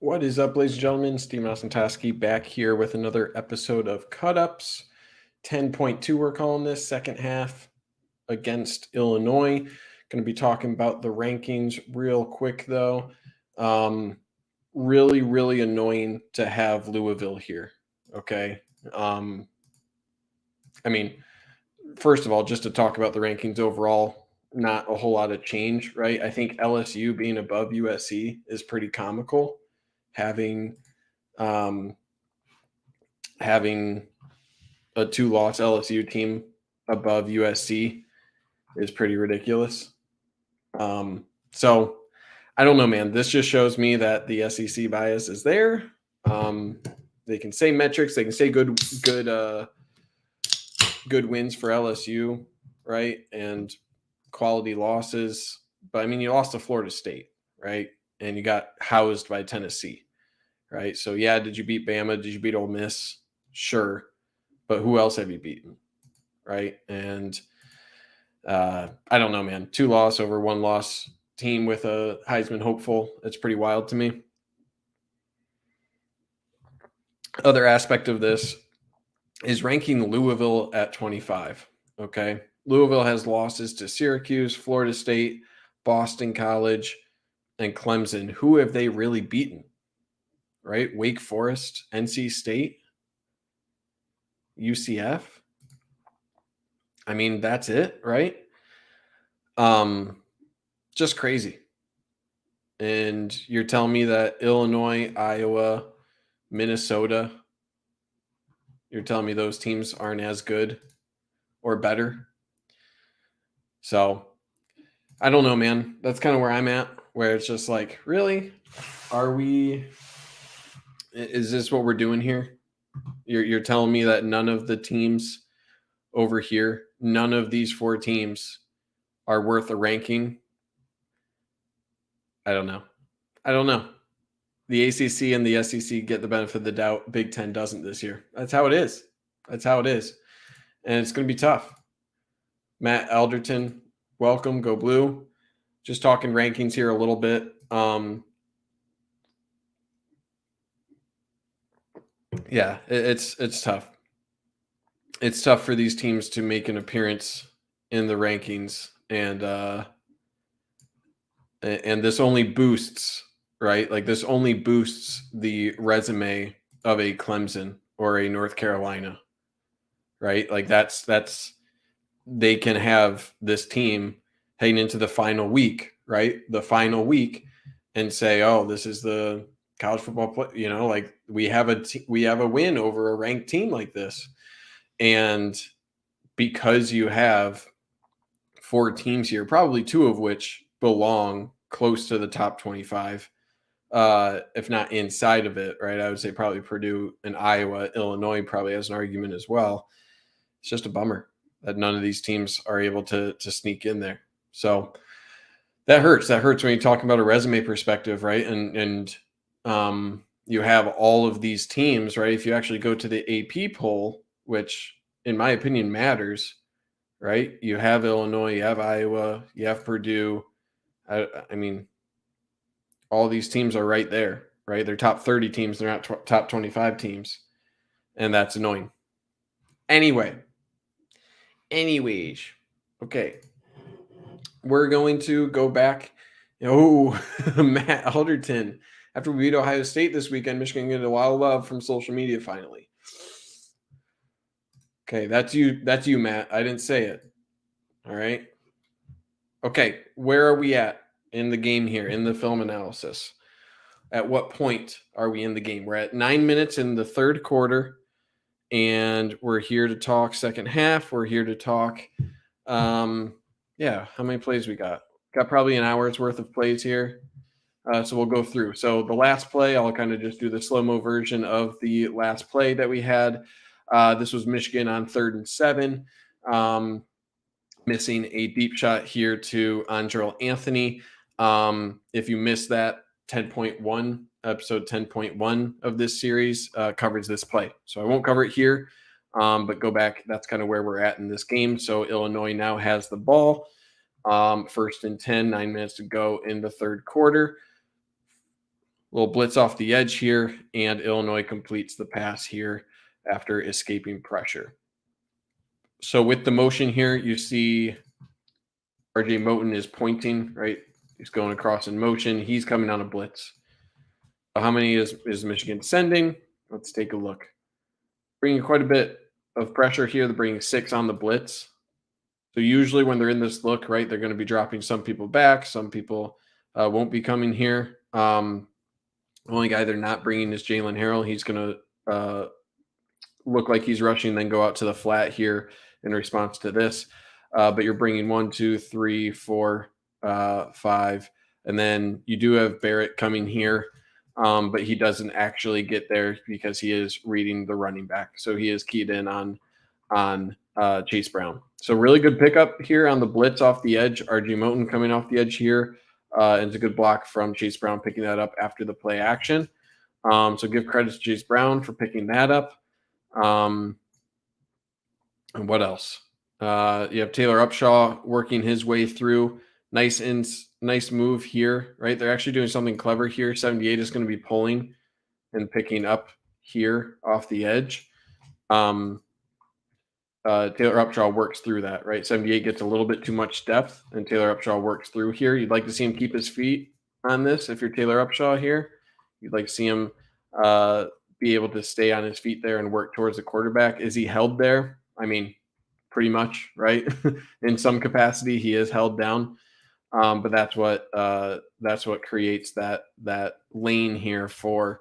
What is up, ladies and gentlemen? Stephen Osentoski back here with another episode of Cut Ups. 10.2, we're calling this, second half against Illinois. Going to be talking about the rankings real quick, though. Really annoying to have Louisville here, okay? First of all, just to talk about the rankings overall, not a whole lot of change, right? I think LSU being above USC is pretty comical. Having having a 2-loss LSU team above USC is pretty ridiculous. So I don't know, man. This just shows me that the SEC bias is there. They can say metrics, they can say good wins for LSU, right? And quality losses. But I mean, you lost to Florida State, right? And you got housed by Tennessee, right? So yeah, did you beat Bama? Did you beat Ole Miss? Sure. But who else have you beaten, right? And I don't know, man. 2-loss over 1-loss team with a Heisman hopeful. It's pretty wild to me. Other aspect of this is ranking Louisville at 25, okay? Louisville has losses to Syracuse, Florida State, Boston College, and Clemson. Who have they really beaten, right? Wake Forest, NC State, UCF. I mean, that's it, right? Just crazy. And you're telling me that Illinois, Iowa, Minnesota, you're telling me those teams aren't as good or better? So I don't know, man. That's kind of where I'm at, where it's just like, really? Is this what we're doing here? You're telling me that none of the teams over here, none of these 4 teams are worth a ranking? I don't know. The ACC and the SEC get the benefit of the doubt. Big Ten doesn't this year. That's how it is. And it's going to be tough. Matt Alderton, welcome. Go Blue. Just talking rankings here a little bit. Yeah, it's tough. It's tough for these teams to make an appearance in the rankings, and this only boosts, right? Like, this only boosts the resume of a Clemson or a North Carolina, right? Like, that's they can have this team heading into the final week, right? The final week, and say, oh, this is the college football play, like we have a win over a ranked team like this. And because you have 4 teams here, probably 2 of which belong close to the top 25, if not inside of it, right? I would say probably Purdue and Iowa. Illinois probably has an argument as well. It's just a bummer that none of these teams are able to sneak in there. So that hurts. That hurts when you're talking about a resume perspective, right? And you have all of these teams, right? If you actually go to the AP poll, which in my opinion matters, right? You have Illinois, you have Iowa, you have Purdue. I mean, all these teams are right there, right? They're top 30 teams. They're not top 25 teams. And that's annoying. Anyways, okay. We're going to go back. Matt Alderton. After we beat Ohio State this weekend, Michigan getting a lot of love from social media finally. Okay, that's you. That's you, Matt. I didn't say it. All right. Okay, where are we at in the game here, in the film analysis? At what point are we in the game? We're at 9 minutes in the third quarter, and we're here to talk second half. We're here to talk, how many plays we got? Got probably an hour's worth of plays here. So we'll go through. So the last play, I'll kind of just do the slow-mo version of the last play that we had. This was Michigan on 3rd and 7. Missing a deep shot here to Andrel Anthony. If you missed that, 10.1, episode 10.1 of this series covers this play. So I won't cover it here, but go back. That's kind of where we're at in this game. So Illinois now has the ball. 1st and 10, 9 minutes to go in the third quarter. Little blitz off the edge here, and Illinois completes the pass here after escaping pressure. So with the motion here, you see RJ Moten is pointing, right? He's going across in motion. He's coming on a blitz. How many is Michigan sending? Let's take a look. Bringing quite a bit of pressure here. They're bringing 6 on the blitz. So usually when they're in this look, right, they're going to be dropping some people back. Some people won't be coming here. The only guy they're not bringing is Jalen Harrell. He's going to look like he's rushing, then go out to the flat here in response to this. But you're bringing 1, 2, 3, 4, 5. And then you do have Barrett coming here. But he doesn't actually get there because he is reading the running back. So he is keyed in on Chase Brown. So really good pickup here on the blitz off the edge. RG Moten coming off the edge here. And it's a good block from Chase Brown picking that up after the play action. So give credit to Chase Brown for picking that up. And what else? You have Taylor Upshaw working his way through. Nice move here, right? They're actually doing something clever here. 78 is going to be pulling and picking up here off the edge. Taylor Upshaw works through that, right? 78 gets a little bit too much depth, and Taylor Upshaw works through here. You'd like to see him keep his feet on this if you're Taylor Upshaw here. You'd like to see him be able to stay on his feet there and work towards the quarterback. Is he held there? I mean, pretty much, right? In some capacity, he is held down. But that's what creates that lane here for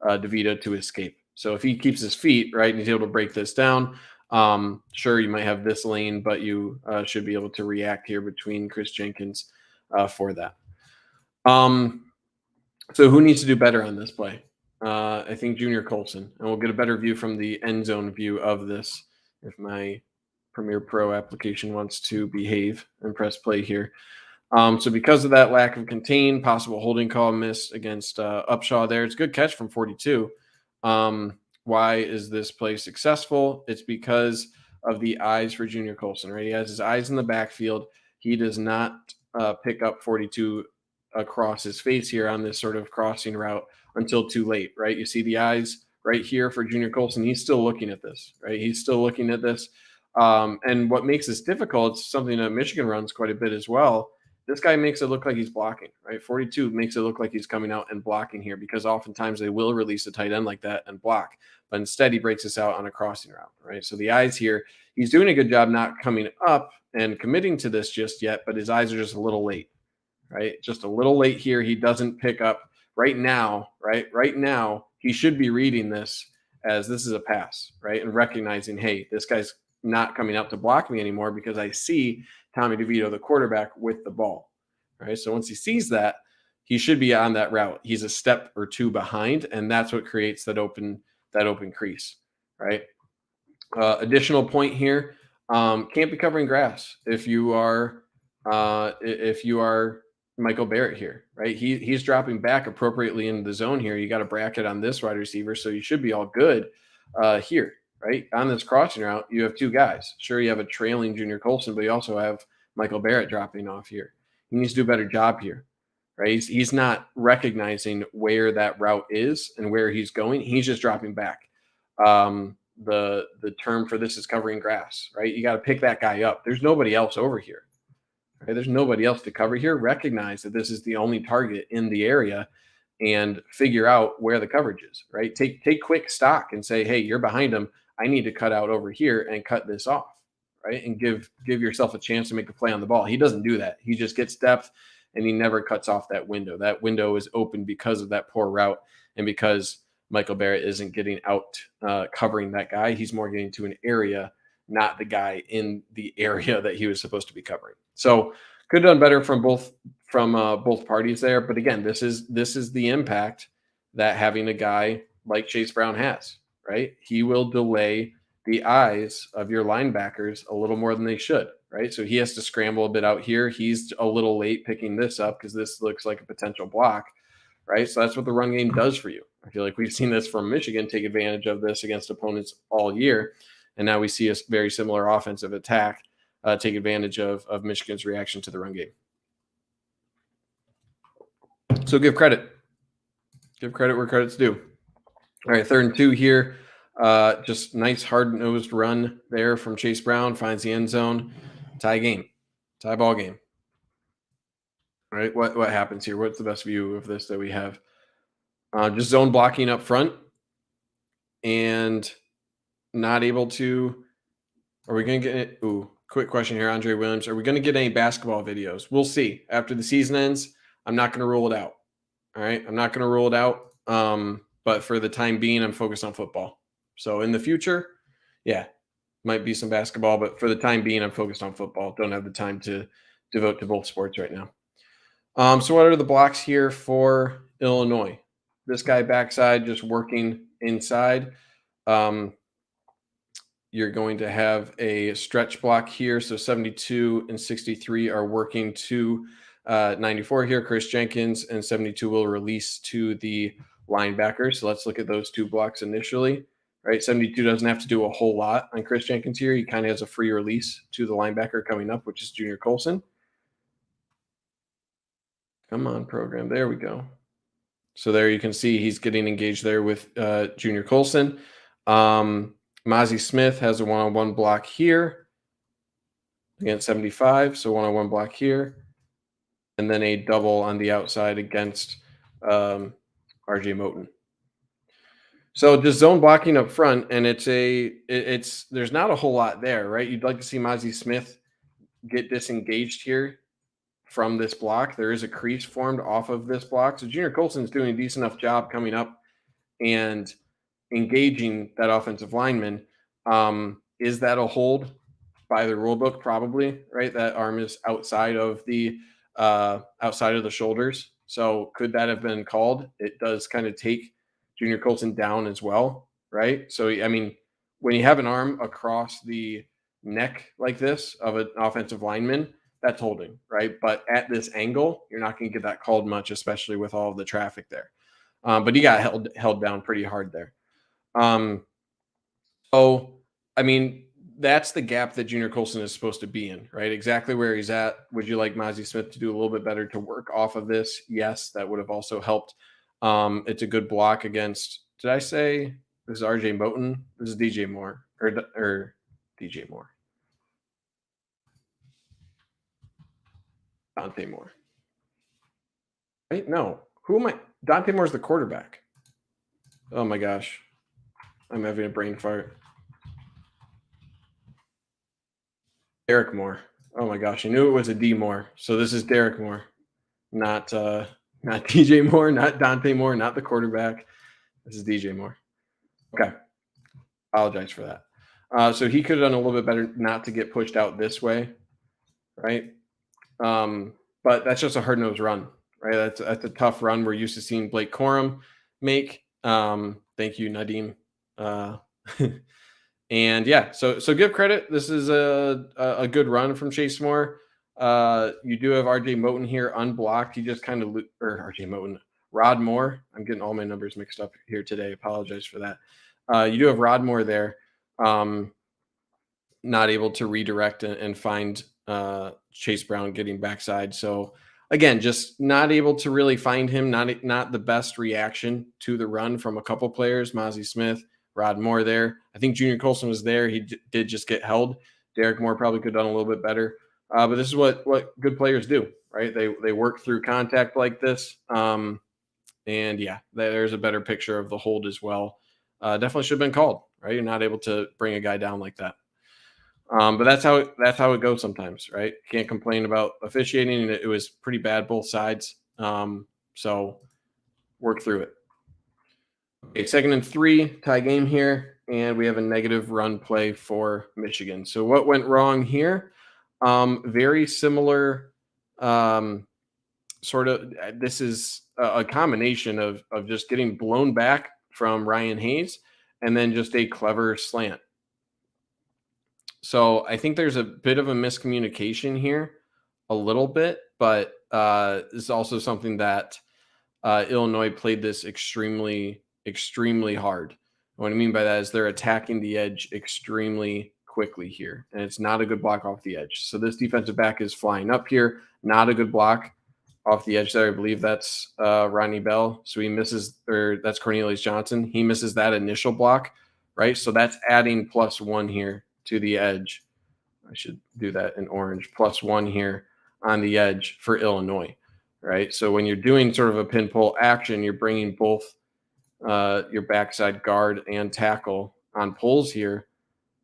DeVito to escape. So if he keeps his feet right and he's able to break this down, sure, you might have this lane, but you should be able to react here between Chris Jenkins for that. So who needs to do better on this play? I think Junior Colson, and we'll get a better view from the end zone view of this if my Premiere Pro application wants to behave and press play here. So because of that lack of contain, possible holding call missed against Upshaw there. It's a good catch from 42. Why is this play successful? It's because of the eyes for Junior Colson, right? He has his eyes in the backfield. He does not pick up 42 across his face here on this sort of crossing route until too late, right? You see the eyes right here for Junior Colson. He's still looking at this, right? He's still looking at this. And what makes this difficult, it's something that Michigan runs quite a bit as well. This guy makes it look like he's blocking, right? 42 makes it look like he's coming out and blocking here because oftentimes they will release a tight end like that and block. But instead, he breaks us out on a crossing route, right? So the eyes here, he's doing a good job not coming up and committing to this just yet, but his eyes are just a little late, right? Just a little late here. He doesn't pick up right now, right? Right now, he should be reading this as this is a pass, right? And recognizing, hey, this guy's not coming up to block me anymore because I see Tommy DeVito, the quarterback, with the ball, right? So once he sees that, he should be on that route. He's a step or two behind, and that's what creates that open crease, right? Additional point here, can't be covering grass if you are Michael Barrett here, right? He's dropping back appropriately in the zone here. You got a bracket on this wide receiver, so you should be all good here. Right on this crossing route, you have two guys. Sure, you have a trailing Junior Colson, but you also have Michael Barrett dropping off here. He needs to do a better job here, right? He's not recognizing where that route is and where he's going. He's just dropping back. The term for this is covering grass, right? You got to pick that guy up. There's nobody else over here, right? There's nobody else to cover here. Recognize that this is the only target in the area and figure out where the coverage is, right? Take quick stock and say, hey, you're behind him. I need to cut out over here and cut this off, right? And give yourself a chance to make the play on the ball. He doesn't do that. He just gets depth and he never cuts off that window. That window is open because of that poor route and because Michael Barrett isn't getting out covering that guy. He's more getting to an area, not the guy in the area that he was supposed to be covering. So could have done better from both parties there. But again, this is the impact that having a guy like Chase Brown has. Right? He will delay the eyes of your linebackers a little more than they should, right? So he has to scramble a bit out here. He's a little late picking this up because this looks like a potential block, right? So that's what the run game does for you. I feel like we've seen this from Michigan take advantage of this against opponents all year. And now we see a very similar offensive attack take advantage of Michigan's reaction to the run game. So give credit Give credit where credit's due. All right, 3rd and 2 here. Just nice hard-nosed run there from Chase Brown, finds the end zone. Tie ball game. All right, what happens here? What's the best view of this that we have? Just zone blocking up front and not able to. Are we going to get it? Ooh, quick question here, Andre Williams. Are we going to get any basketball videos? We'll see. After the season ends, I'm not going to rule it out. All right, I'm not going to rule it out. But for the time being, I'm focused on football. So in the future, yeah, might be some basketball, but for the time being, I'm focused on football. Don't have the time to devote to both sports right now. So what are the blocks here for Illinois? This guy backside just working inside. You're going to have a stretch block here. So 72 and 63 are working to 94 here. Chris Jenkins and 72 will release to the linebacker. So let's look at those two blocks initially. Right, 72 doesn't have to do a whole lot on Chris Jenkins here. He kind of has a free release to the linebacker coming up, which is Junior Colson. Come on, program. There we go. So there you can see he's getting engaged there with Junior Colson. Mozzie Smith has a one-on-one block here against 75. So one-on-one block here. And then a double on the outside against RJ Moten. So just zone blocking up front, and there's not a whole lot there, right? You'd like to see Mozzie Smith get disengaged here from this block. There is a crease formed off of this block. So Junior Colson's doing a decent enough job coming up and engaging that offensive lineman. Is that a hold by the rule book? Probably, right? That arm is outside of the shoulders. So could that have been called? It does kind of take Junior Colson down as well, right? So, I mean, when you have an arm across the neck like this of an offensive lineman, that's holding, right? But at this angle, you're not going to get that called much, especially with all of the traffic there. But he got held down pretty hard there. So, I mean, that's the gap that Junior Colson is supposed to be in, right? Exactly where he's at. Would you like Mozzie Smith to do a little bit better to work off of this? Yes, that would have also helped. It's a good block against, did I say this is RJ Moten? This is DJ Moore or DJ Moore. Dante Moore. Right? No. Who am I? Dante Moore's the quarterback. Oh my gosh. I'm having a brain fart. Derek Moore. Oh my gosh. I knew it was a D Moore. So this is Derek Moore. Not DJ Moore, not Dante Moore, not the quarterback. This is DJ Moore. Okay. Apologize for that. So he could have done a little bit better not to get pushed out this way, right? But that's just a hard-nosed run, right? That's a tough run. We're used to seeing Blake Corum make. Thank you, Nadim. And yeah, so give credit. This is a good run from Chase Moore. You do have RJ Moten here unblocked. He just kind of RJ Moten, Rod Moore. I'm getting all my numbers mixed up here today. Apologize for that. You do have Rod Moore there, not able to redirect and find Chase Brown getting backside. So again, just not able to really find him. Not the best reaction to the run from a couple players. Mozzie Smith, Rod Moore there. I think Junior Colson was there. He did just get held. Derek Moore probably could have done a little bit better. But this is what good players do, right? They work through contact like this. And yeah, there's a better picture of the hold as well. Definitely should have been called, right? You're not able to bring a guy down like that. But that's how it goes sometimes, right? Can't complain about officiating. It was pretty bad both sides. So work through it. Okay, 2nd and 3, tie game here, and we have a negative run play for Michigan. So what went wrong here? Very similar sort of. This is a combination of just getting blown back from Ryan Hayes and then just a clever slant. So I think there's a bit of a miscommunication here, a little bit, but this is also something that Illinois played this extremely hard. What I mean by that is they're attacking the edge extremely quickly here, and it's not a good block off the edge. So this defensive back is flying up here, not a good block off the edge there. I believe that's Ronnie Bell. So he misses, or that's Cornelius Johnson. He misses that initial block, right? So that's adding +1 here to the edge. I should do that in orange. +1 here on the edge for Illinois, right? So when you're doing sort of a pin pull action, you're bringing both your backside guard and tackle on pulls here,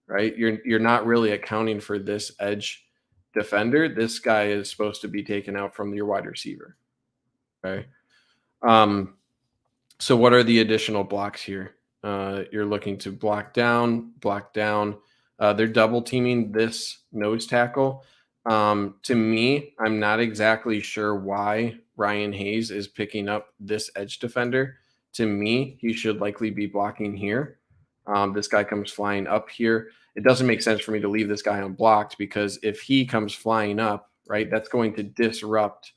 right? You're not really accounting for this edge defender. This guy is supposed to be taken out from your wide receiver. Okay. Um, so what are the additional blocks here? You're looking to block down, block down. They're double teaming this nose tackle. To me, I'm not exactly sure why Ryan Hayes is picking up this edge defender. To me, he should likely be blocking here. This guy comes flying up here. It doesn't make sense for me to leave this guy unblocked, because if he comes flying up, right, that's going to disrupt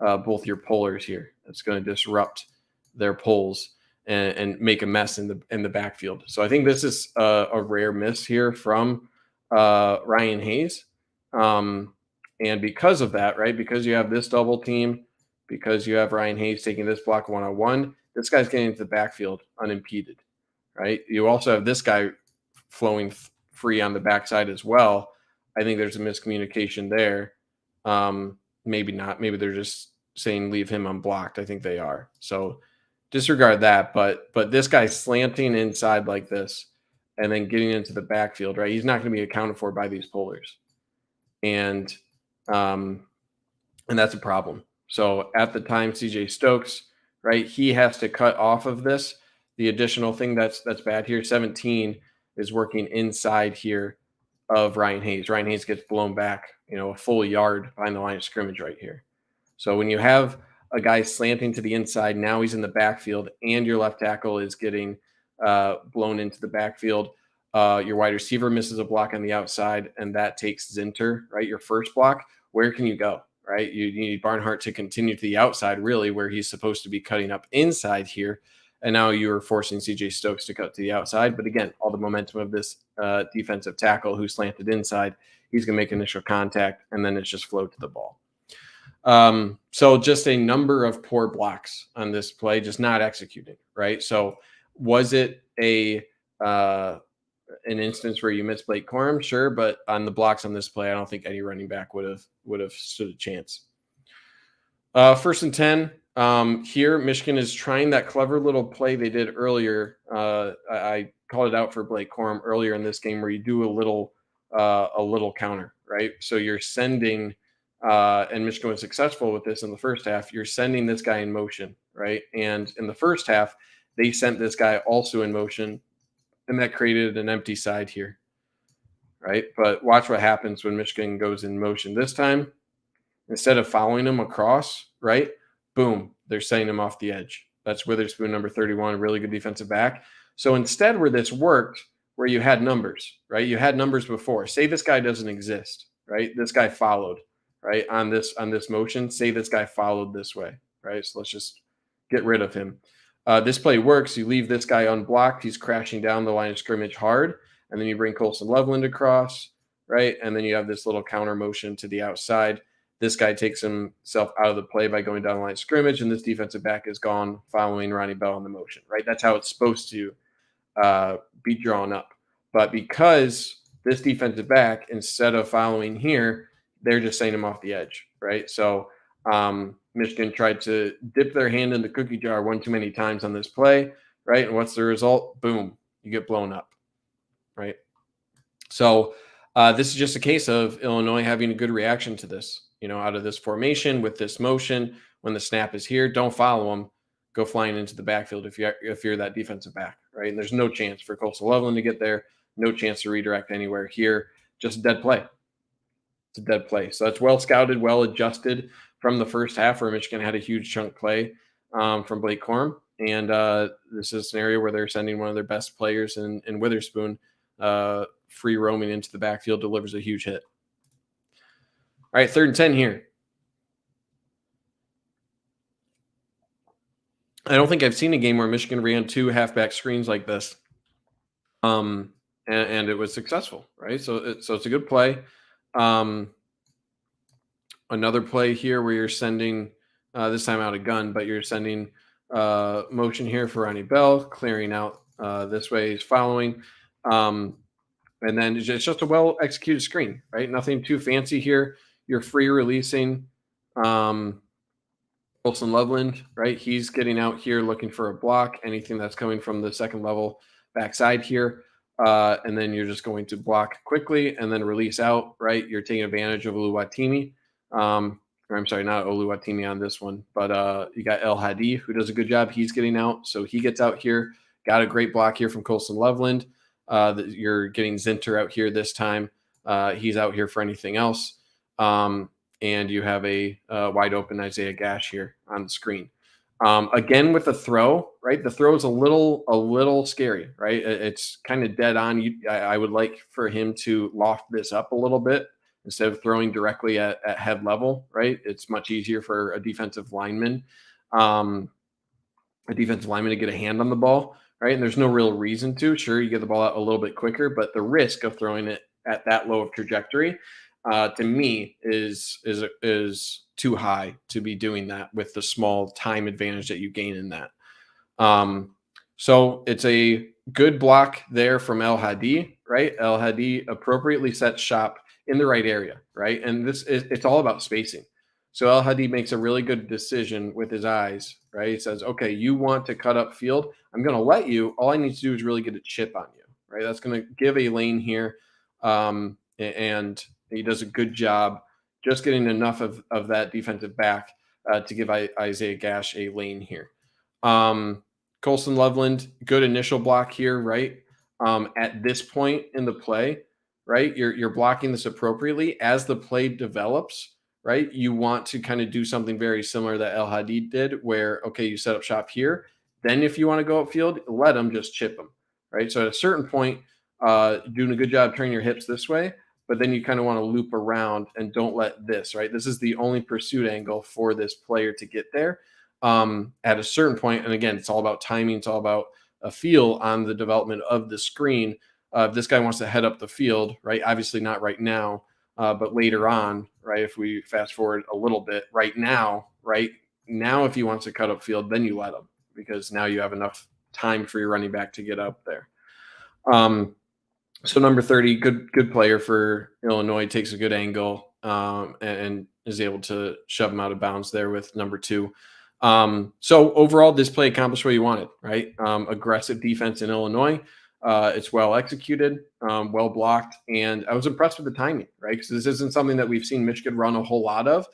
both your pullers here. It's going to disrupt their pulls and make a mess in the backfield. So I think this is a rare miss here from Ryan Hayes. And because of that, right, because you have this double team, because you have Ryan Hayes taking this block one-on-one, this guy's getting into the backfield unimpeded, right? You also have this guy flowing free on the backside as well. I think there's a miscommunication there. Maybe not. Maybe they're just saying leave him unblocked. I think they are. So disregard that. But this guy's slanting inside like this and then getting into the backfield, right? He's not going to be accounted for by these pullers. And that's a problem. So at the time, CJ Stokes, right, he has to cut off of this. The additional thing that's bad here, 17 is working inside here of Ryan Hayes. Ryan Hayes gets blown back, a full yard behind the line of scrimmage right here. So when you have a guy slanting to the inside, now he's in the backfield, and your left tackle is getting blown into the backfield. Your wide receiver misses a block on the outside, and that takes Zinter, right? Your first block. Where can you go, right? You need Barnhart to continue to the outside, really, where he's supposed to be cutting up inside here. And now you're forcing CJ Stokes to cut to the outside. But again, all the momentum of this defensive tackle who slanted inside, he's going to make initial contact, and then it's just float to the ball. So just a number of poor blocks on this play, just not executing, right? So was it an instance where you missed Blake Corum? Sure, but on the blocks on this play, I don't think any running back would have stood a chance. 1st and 10. Here, Michigan is trying that clever little play they did earlier. I called it out for Blake Corum earlier in this game, where you do a little counter, right? So you're sending, and Michigan was successful with this in the first half. You're sending this guy in motion, right? And in the first half, they sent this guy also in motion, and that created an empty side here, right? But watch what happens when Michigan goes in motion this time. Instead of following him across, right? Boom, they're sending him off the edge. That's Witherspoon, number 31, a really good defensive back. So instead, where this worked, where you had numbers, right? You had numbers before. Say this guy doesn't exist, right? This guy followed, right? On this motion, say this guy followed this way, right? So let's just get rid of him. This play works. You leave this guy unblocked. He's crashing down the line of scrimmage hard. And then you bring Colson Loveland across, right? And then you have this little counter motion to the outside. This guy takes himself out of the play by going down the line of scrimmage, and this defensive back is gone following Ronnie Bell on the motion, right? That's how it's supposed to be drawn up. But because this defensive back, instead of following here, they're just sending him off the edge, right? So Michigan tried to dip their hand in the cookie jar one too many times on this play, right? And what's the result? Boom, you get blown up, right? So this is just a case of Illinois having a good reaction to this. Out of this formation with this motion, when the snap is here, don't follow them. Go flying into the backfield if you're that defensive back, right? And there's no chance for Colson Loveland to get there. No chance to redirect anywhere here. Just a dead play. It's a dead play. So that's well scouted, well adjusted from the first half, where Michigan had a huge chunk play from Blake Corum. And this is a scenario where they're sending one of their best players in Witherspoon free roaming into the backfield, delivers a huge hit. All right, 3rd and 10 here. I don't think I've seen a game where Michigan ran 2 halfback screens like this, and it was successful, right? So it's a good play. Another play here where you're sending this time out of gun, but you're sending motion here for Ronnie Bell, clearing out this way. He's following. And then it's just a well executed screen, right? Nothing too fancy here. You're free releasing. Wilson Loveland, right? He's getting out here looking for a block, anything that's coming from the second level backside here. And then you're just going to block quickly and then release out, right? You're taking advantage of Oluwatimi. Or I'm sorry, not Oluwatimi on this one, but you got El Hadi, who does a good job. He's getting out. So he gets out here. Got a great block here from Colson Loveland. You're getting Zinter out here this time. He's out here for anything else. And you have a wide open Isaiah Gash here on the screen. Again with the throw, right? The throw is a little scary, right? It's kind of dead on. I would like for him to loft this up a little bit instead of throwing directly at head level, right? It's much easier for a defensive lineman to get a hand on the ball, right? And there's no real reason to. Sure, you get the ball out a little bit quicker, but the risk of throwing it at that low of trajectory to me is too high to be doing that with the small time advantage that you gain in that. So it's a good block there from El Hadi, right? El Hadi appropriately sets shop in the right area, right? And it's all about spacing. So El Hadi makes a really good decision with his eyes, right? He says, okay, you want to cut up field. I'm going to let you. All I need to do is really get a chip on you, right? That's going to give a lane here. And he does a good job just getting enough of that defensive back to give Isaiah Gash a lane here. Colson Loveland, good initial block here, right? At this point in the play, right? You're blocking this appropriately. As the play develops, right? You want to kind of do something very similar that El Hadi did, where, okay, you set up shop here. Then if you want to go upfield, let them just chip them, right? So at a certain point, doing a good job turning your hips this way, but then you kind of want to loop around and don't let this, right? This is the only pursuit angle for this player to get there at a certain point. And again, it's all about timing. It's all about a feel on the development of the screen. If this guy wants to head up the field, right? Obviously not right now, but later on, right? If we fast forward a little bit, right now, if he wants to cut up field, then you let him, because now you have enough time for your running back to get up there. So number 30, good player for Illinois, takes a good angle and is able to shove him out of bounds there with number 2. So overall, this play accomplished what you wanted, right? Aggressive defense in Illinois. It's well executed, well blocked, and I was impressed with the timing, right? Because this isn't something that we've seen Michigan run a whole lot of.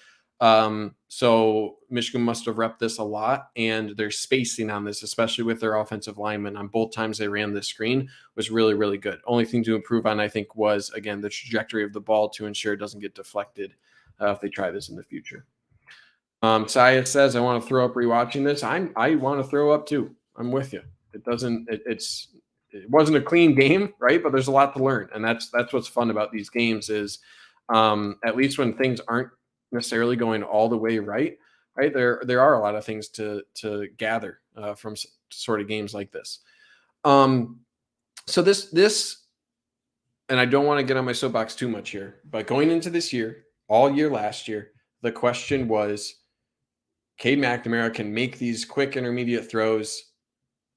So Michigan must have repped this a lot, and their spacing on this, especially with their offensive linemen on both times they ran this screen, was really, really good. Only thing to improve on, I think, was, again, the trajectory of the ball to ensure it doesn't get deflected if they try this in the future. Saya says, I want to throw up rewatching this. I want to throw up too. I'm with you. It wasn't a clean game, right? But there's a lot to learn. And that's what's fun about these games is at least when things aren't necessarily going all the way right, there are a lot of things to gather from sort of games like this. So this, and I don't want to get on my soapbox too much here, but going into this year, all year last year, the question was, Cade McNamara can make these quick intermediate throws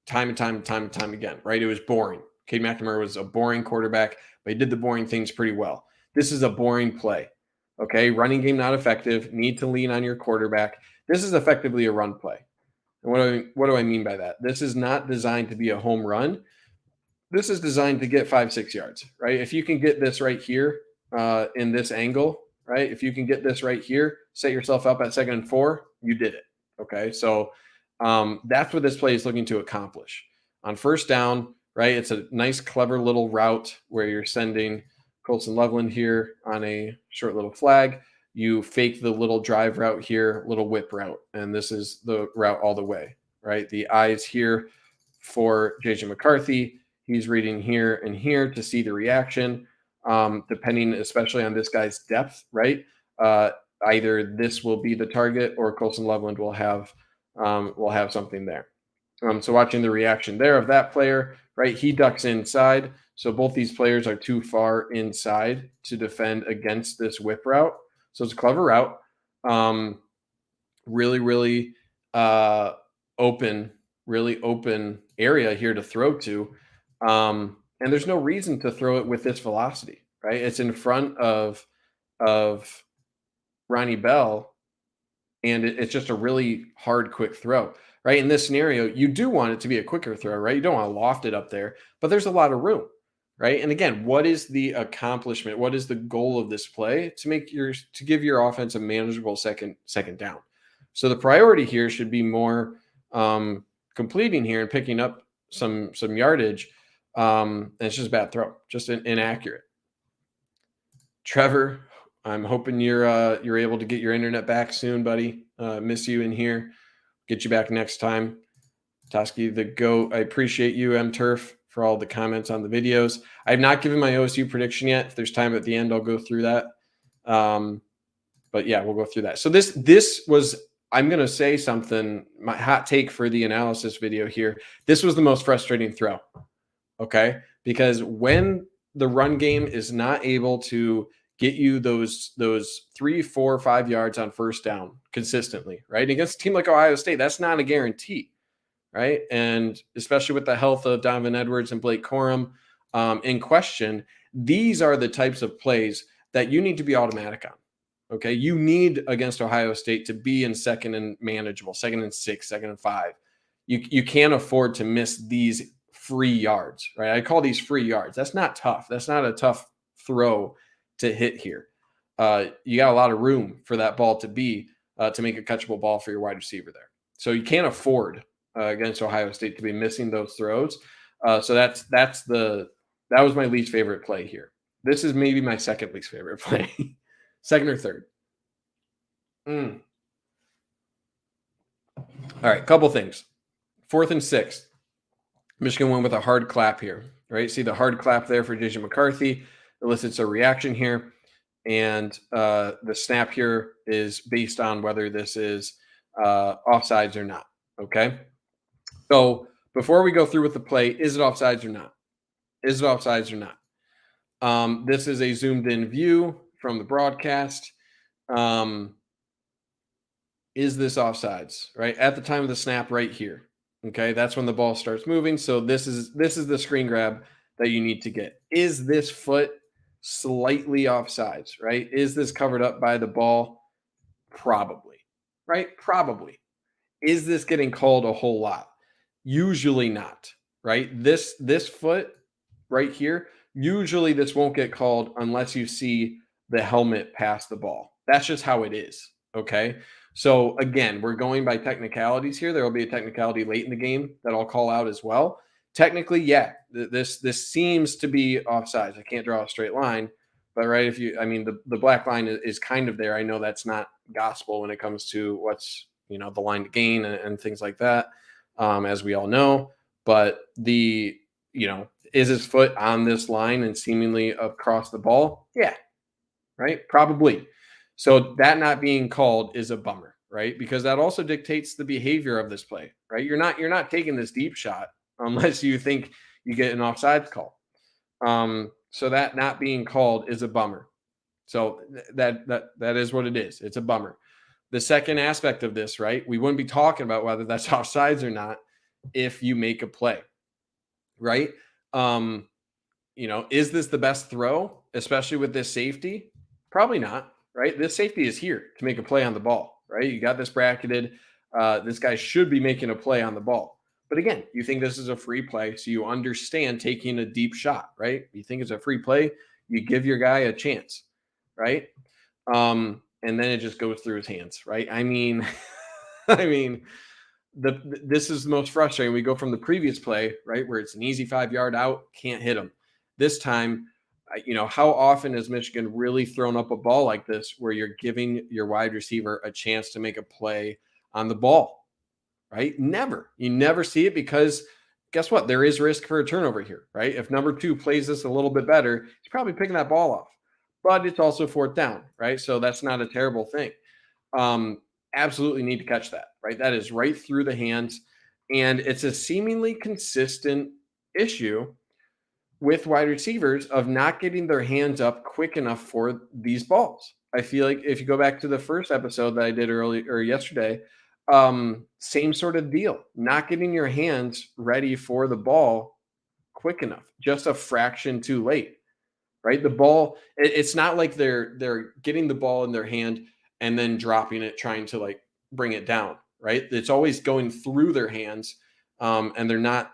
time and time again, right? It was boring. Cade McNamara was a boring quarterback, but he did the boring things pretty well. This is a boring play. Okay, running game not effective. Need to lean on your quarterback. This is effectively a run play. And what do I mean by that? This is not designed to be a home run. This is designed to get 5-6 yards, right? If you can get this right here in this angle, right? If you can get this right here, set yourself up at 2nd and 4, you did it. Okay, so that's what this play is looking to accomplish. On first down, right? It's a nice, clever little route where you're sending Colson Loveland here on a short little flag. You fake the little drive route here, little whip route, and this is the route all the way, right? The eyes here for JJ McCarthy. He's reading here and here to see the reaction, depending especially on this guy's depth, right? Either this will be the target or Colson Loveland will have something there. So watching the reaction there of that player, right? He ducks inside. So both these players are too far inside to defend against this whip route. So it's a clever route. really, really open, really open area here to throw to. And there's no reason to throw it with this velocity, right? It's in front of Ronnie Bell, and it's just a really hard, quick throw, right? In this scenario, you do want it to be a quicker throw, right? You don't want to loft it up there, but there's a lot of room, right? And again, what is the accomplishment? What is the goal of this play? To give your offense a manageable second down. So the priority here should be more completing here and picking up some yardage. And it's just a bad throw, just inaccurate. Trevor, I'm hoping you're able to get your internet back soon, buddy. Miss you in here. Get you back next time. Toski the GOAT. I appreciate you, MTurf, for all the comments on the videos. I have not given my OSU prediction yet. If there's time at the end, I'll go through that. But yeah, we'll go through that. So this was, I'm going to say something, my hot take for the analysis video here. This was the most frustrating throw. Okay? Because when the run game is not able to get you those 3, 4, 5 yards on first down consistently, right? Against a team like Ohio State, that's not a guarantee, right? And especially with the health of Donovan Edwards and Blake Corum in question, these are the types of plays that you need to be automatic on. Okay, you need against Ohio State to be in second and manageable, 2nd and 6, 2nd and 5. You can't afford to miss these free yards, right? I call these free yards. That's not tough. That's not a tough throw to hit here. You got a lot of room for that ball to be to make a catchable ball for your wide receiver there. So you can't afford against Ohio State to be missing those throws. So that was my least favorite play here. This is maybe my second least favorite play. Second or third. All right, couple things. 4th and 6. Michigan went with a hard clap here, right? See the hard clap there for JJ McCarthy elicits a reaction here. And the snap here is based on whether this is offsides or not, okay? So before we go through with the play, is it offsides or not? Is it offsides or not? This is a zoomed in view from the broadcast. Is this offsides, right? At the time of the snap right here. Okay, that's when the ball starts moving. So this is the screen grab that you need to get. Is this foot slightly offsides, right? Is this covered up by the ball? Probably, right? Probably. Is this getting called a whole lot? Usually not, right? This foot right here, usually this won't get called unless you see the helmet pass the ball. That's just how it is, okay? So again, we're going by technicalities here. There will be a technicality late in the game that I'll call out as well. Technically, yeah, this seems to be offsides. I can't draw a straight line, but right, the black line is kind of there. I know that's not gospel when it comes to what's the line to gain and things like that, as we all know. But is his foot on this line and seemingly across the ball? Yeah, right, probably. So that not being called is a bummer, right? Because that also dictates the behavior of this play, right? You're not taking this deep shot unless you think you get an offsides call. So that not being called is a bummer. So that is what it is. It's a bummer. The second aspect of this, right? We wouldn't be talking about whether that's offsides or not if you make a play, right? Is this the best throw, especially with this safety? Probably not. Right? This safety is here to make a play on the ball, right? You got this bracketed. This guy should be making a play on the ball. But again, you think this is a free play, so you understand taking a deep shot, right? You think it's a free play, you give your guy a chance, right? And then it just goes through his hands, right? This is the most frustrating. We go from the previous play, right, where it's an easy 5-yard out, can't hit him. This time, how often has Michigan really thrown up a ball like this where you're giving your wide receiver a chance to make a play on the ball, right? Never. You never see it because guess what? There is risk for a turnover here, right? If number 2 plays this a little bit better, he's probably picking that ball off. But it's also 4th down, right? So that's not a terrible thing. Absolutely need to catch that, right? That is right through the hands. And it's a seemingly consistent issue with wide receivers of not getting their hands up quick enough for these balls, I feel like if you go back to the first episode that I did early or yesterday, same sort of deal. Not getting your hands ready for the ball quick enough, just a fraction too late, right? The ball, it's not like they're getting the ball in their hand and then dropping it, trying to like bring it down, right? It's always going through their hands, and they're not.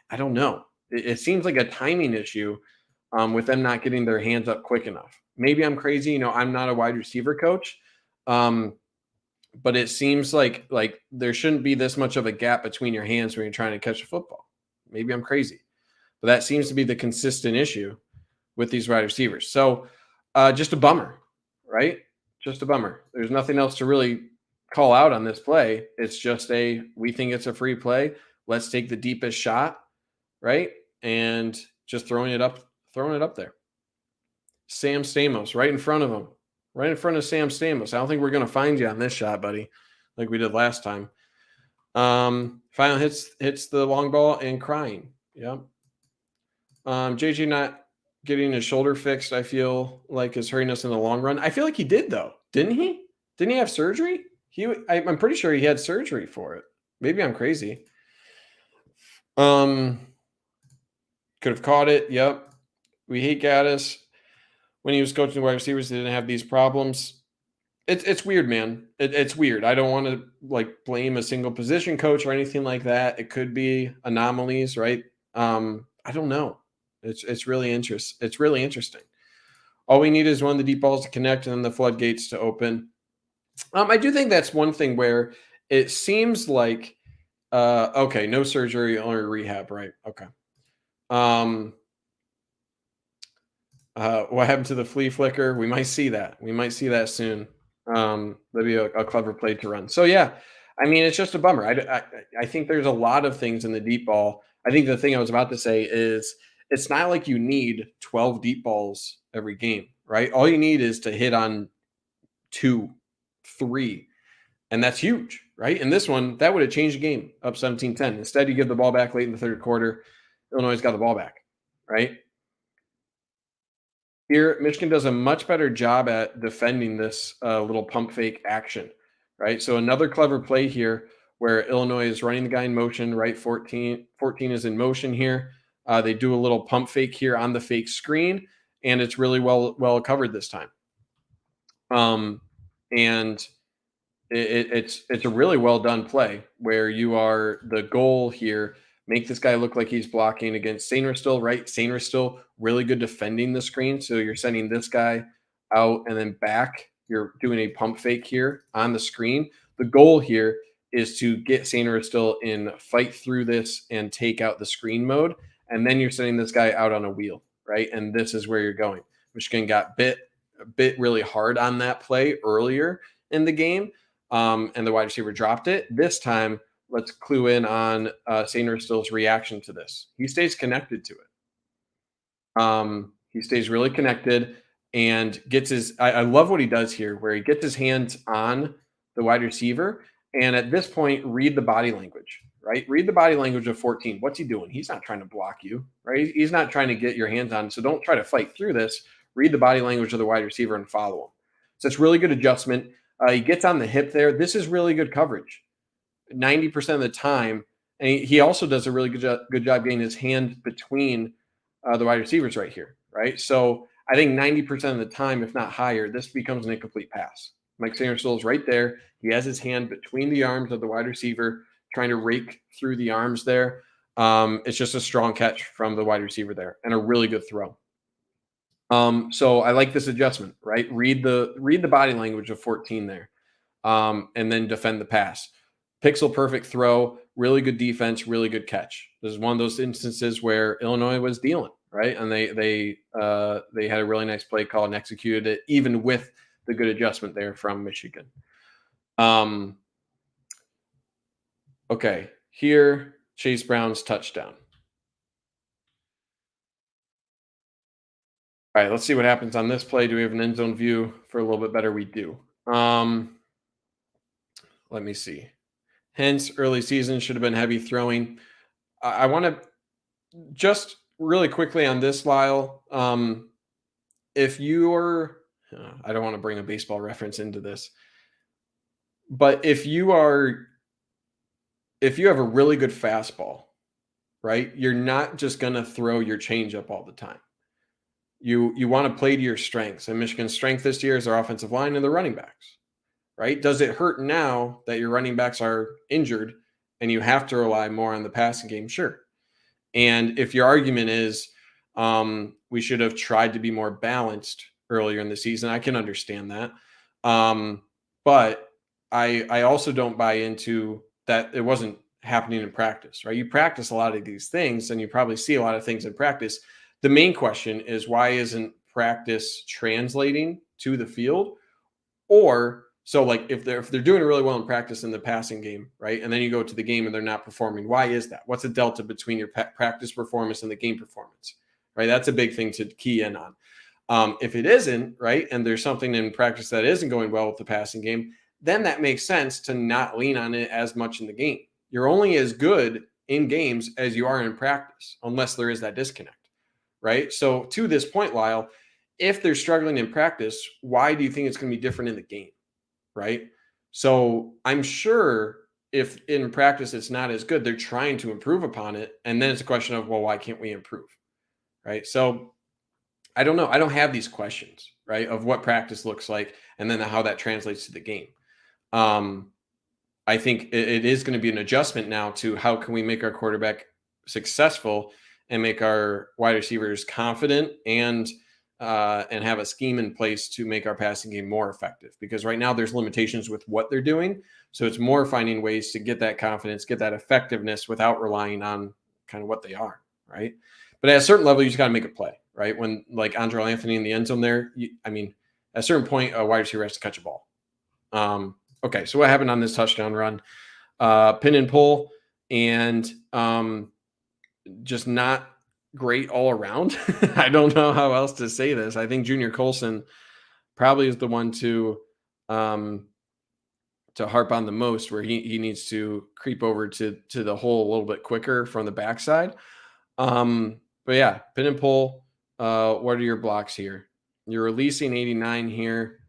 I don't know. It seems like a timing issue, with them not getting their hands up quick enough. Maybe I'm crazy. I'm not a wide receiver coach, um, but it seems like there shouldn't be this much of a gap between your hands when you're trying to catch a football. Maybe I'm crazy, but that seems to be the consistent issue with these wide receivers. So, just a bummer, right? Just a bummer. There's nothing else to really call out on this play. It's just we think it's a free play. Let's take the deepest shot, right? And just throwing it up there. Sam Stamos right in front of him, right in front of Sam Stamos. I don't think we're going to find you on this shot, buddy, like we did last time. Final hits the long ball and crying. Yep. JJ not getting his shoulder fixed, I feel like is hurting us in the long run. I feel like he did though, didn't he? Didn't he have surgery? I'm pretty sure he had surgery for it. Maybe I'm crazy. Could have caught it. Yep. We hate Gaddis. When he was coaching the wide receivers, they didn't have these problems. It's weird, man. It's weird. I don't want to like blame a single position coach or anything like that. It could be anomalies, right? I don't know. It's really interesting. All we need is one of the deep balls to connect and then the floodgates to open. I do think that's one thing where it seems like okay, no surgery, only rehab, right? Okay. What happened to the flea flicker? We might see that. We might see that soon. That'd be a clever play to run. So yeah, I mean, it's just a bummer. I think there's a lot of things in the deep ball. I think the thing I was about to say is it's not like you need 12 deep balls every game, right? All you need is to hit on 2, 3, and that's huge, right? And this one, that would have changed the game up 17-10. Instead, you give the ball back late in the third quarter. Illinois got the ball back, right? Here, Michigan does a much better job at defending this little pump fake action, right? So another clever play here where Illinois is running the guy in motion, right? 14 is in motion here. They do a little pump fake here on the fake screen, and it's really well covered this time. And it's a really well done play where you are the goal here. Make this guy look like he's blocking against Sainristil, right? Sainristil really good defending the screen. So you're sending this guy out and then back. You're doing a pump fake here on the screen. The goal here is to get Sainristil in fight through this and take out the screen mode. And then you're sending this guy out on a wheel, right? And this is where you're going. Michigan got bit really hard on that play earlier in the game. And the wide receiver dropped it. This time, let's clue in on Sainristil's reaction to this. He stays connected to it. He stays really connected and gets his. I love what he does here, where he gets his hands on the wide receiver, and at this point, read the body language. Right, read the body language of 14. What's he doing? He's not trying to block you. Right, he's not trying to get your hands on. So don't try to fight through this. Read the body language of the wide receiver and follow him. So it's really good adjustment. He gets on the hip there. This is really good coverage, 90% of the time. And he also does a really good job getting his hand between the wide receivers right here, right? So I think 90% of the time, if not higher, this becomes an incomplete pass. Mike Sainristil is right there. He has his hand between the arms of the wide receiver, trying to rake through the arms there. It's just a strong catch from the wide receiver there and a really good throw. So I like this adjustment, right? Read the body language of 14 there, and then defend the pass. Pixel perfect throw, really good defense, really good catch. This is one of those instances where Illinois was dealing, right? And they had a really nice play call and executed it, even with the good adjustment there from Michigan. Okay, here Chase Brown's touchdown. All right, let's see what happens on this play. Do we have an end zone view for a little bit better? We do. Let me see. Hence, early season should have been heavy throwing. I want to just really quickly on this, Lyle. If you're I don't want to bring a baseball reference into this, but if you have a really good fastball, right, you're not just going to throw your changeup all the time. You want to play to your strengths, and Michigan's strength this year is their offensive line and their running backs, right? Does it hurt now that your running backs are injured and you have to rely more on the passing game? Sure. And if your argument is we should have tried to be more balanced earlier in the season, I can understand that. But I also don't buy into that it wasn't happening in practice, right? You practice a lot of these things and you probably see a lot of things in practice. The main question is why isn't practice translating to the field? Or so like if they're doing really well in practice in the passing game, right? And then you go to the game and they're not performing. Why is that? What's the delta between your practice performance and the game performance? Right? That's a big thing to key in on. If it isn't, right, and there's something in practice that isn't going well with the passing game, then that makes sense to not lean on it as much in the game. You're only as good in games as you are in practice, unless there is that disconnect, right? So to this point, Lyle, if they're struggling in practice, why do you think it's going to be different in the game, right? So I'm sure if in practice it's not as good, they're trying to improve upon it. And then it's a question of, well, why can't we improve, right? So I don't know. I don't have these questions, right, of what practice looks like and then how that translates to the game. I think it is going to be an adjustment now to how can we make our quarterback successful and make our wide receivers confident and have a scheme in place to make our passing game more effective. Because right now there's limitations with what they're doing. So it's more finding ways to get that confidence, get that effectiveness without relying on kind of what they are, right? But at a certain level, you just got to make a play, right? When like Andrel Anthony in the end zone there, at a certain point, a wide receiver has to catch a ball. Okay, so what happened on this touchdown run? Pin and pull, and just not great all around. I don't know how else to say this. I think Junior Colson probably is the one to harp on the most, where he needs to creep over to the hole a little bit quicker from the backside. But yeah, pin and pull. What are your blocks here? You're releasing 89 here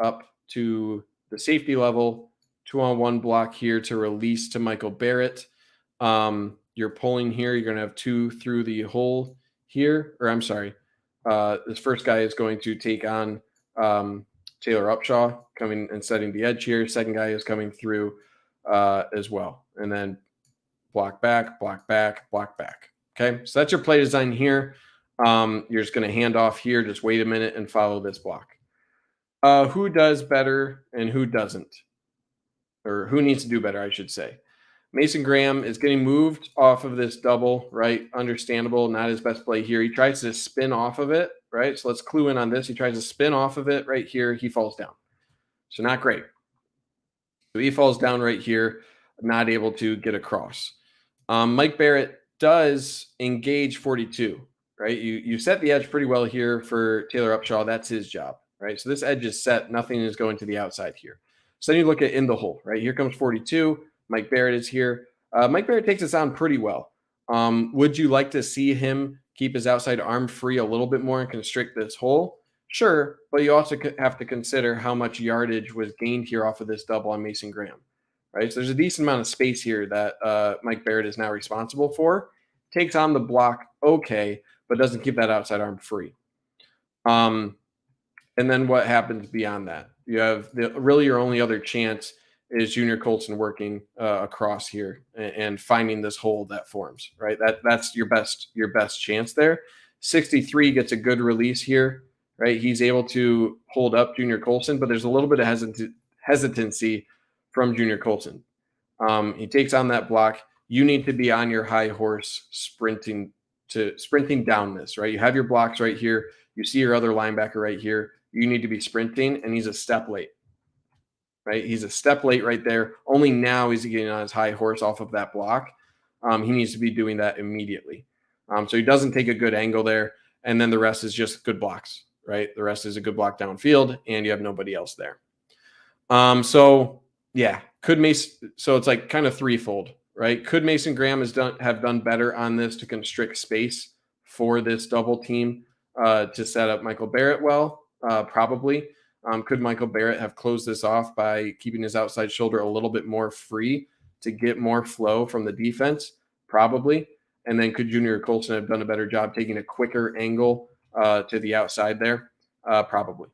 up to the safety level, 2-on-1 block here to release to Michael Barrett. You're pulling here. You're going to have 2 through the hole here. Or I'm sorry. This first guy is going to take on Taylor Upshaw coming and setting the edge here. Second guy is coming through as well. And then block back, block back, block back. Okay. So that's your play design here. You're just going to hand off here. Just wait a minute and follow this block. Who does better and who doesn't? Or who needs to do better, I should say. Mason Graham is getting moved off of this double, right? Understandable, not his best play here. He tries to spin off of it, right? So let's clue in on this. He tries to spin off of it right here. He falls down. So not great. So he falls down right here, not able to get across. Mike Barrett does engage 42, right? You set the edge pretty well here for Taylor Upshaw. That's his job, right? So this edge is set. Nothing is going to the outside here. So then you look at in the hole, right? Here comes 42. Mike Barrett is here. Mike Barrett takes this on pretty well. Would you like to see him keep his outside arm free a little bit more and constrict this hole? Sure, but you also have to consider how much yardage was gained here off of this double on Mason Graham, right? So there's a decent amount of space here that Mike Barrett is now responsible for. Takes on the block okay, but doesn't keep that outside arm free. And then what happens beyond that? You have really your only other chance is Junior Colson working across here and finding this hole that forms, right? That's your best chance there. 63 gets a good release here, right? He's able to hold up Junior Colson, but there's a little bit of hesitancy from Junior Colson. He takes on that block. You need to be on your high horse sprinting down this, right? You have your blocks right here. You see your other linebacker right here. You need to be sprinting, and he's a step late, right? He's a step late right there. Only now is he getting on his high horse off of that block. He needs to be doing that immediately. So he doesn't take a good angle there, and then the rest is just good blocks, right? The rest is a good block downfield, and you have nobody else there. So it's like kind of threefold, right? Could Mason Graham have done better on this to constrict space for this double team to set up Michael Barrett well? Probably. Could Michael Barrett have closed this off by keeping his outside shoulder a little bit more free to get more flow from the defense? Probably. And then could Junior Colson have done a better job taking a quicker angle to the outside there? Probably.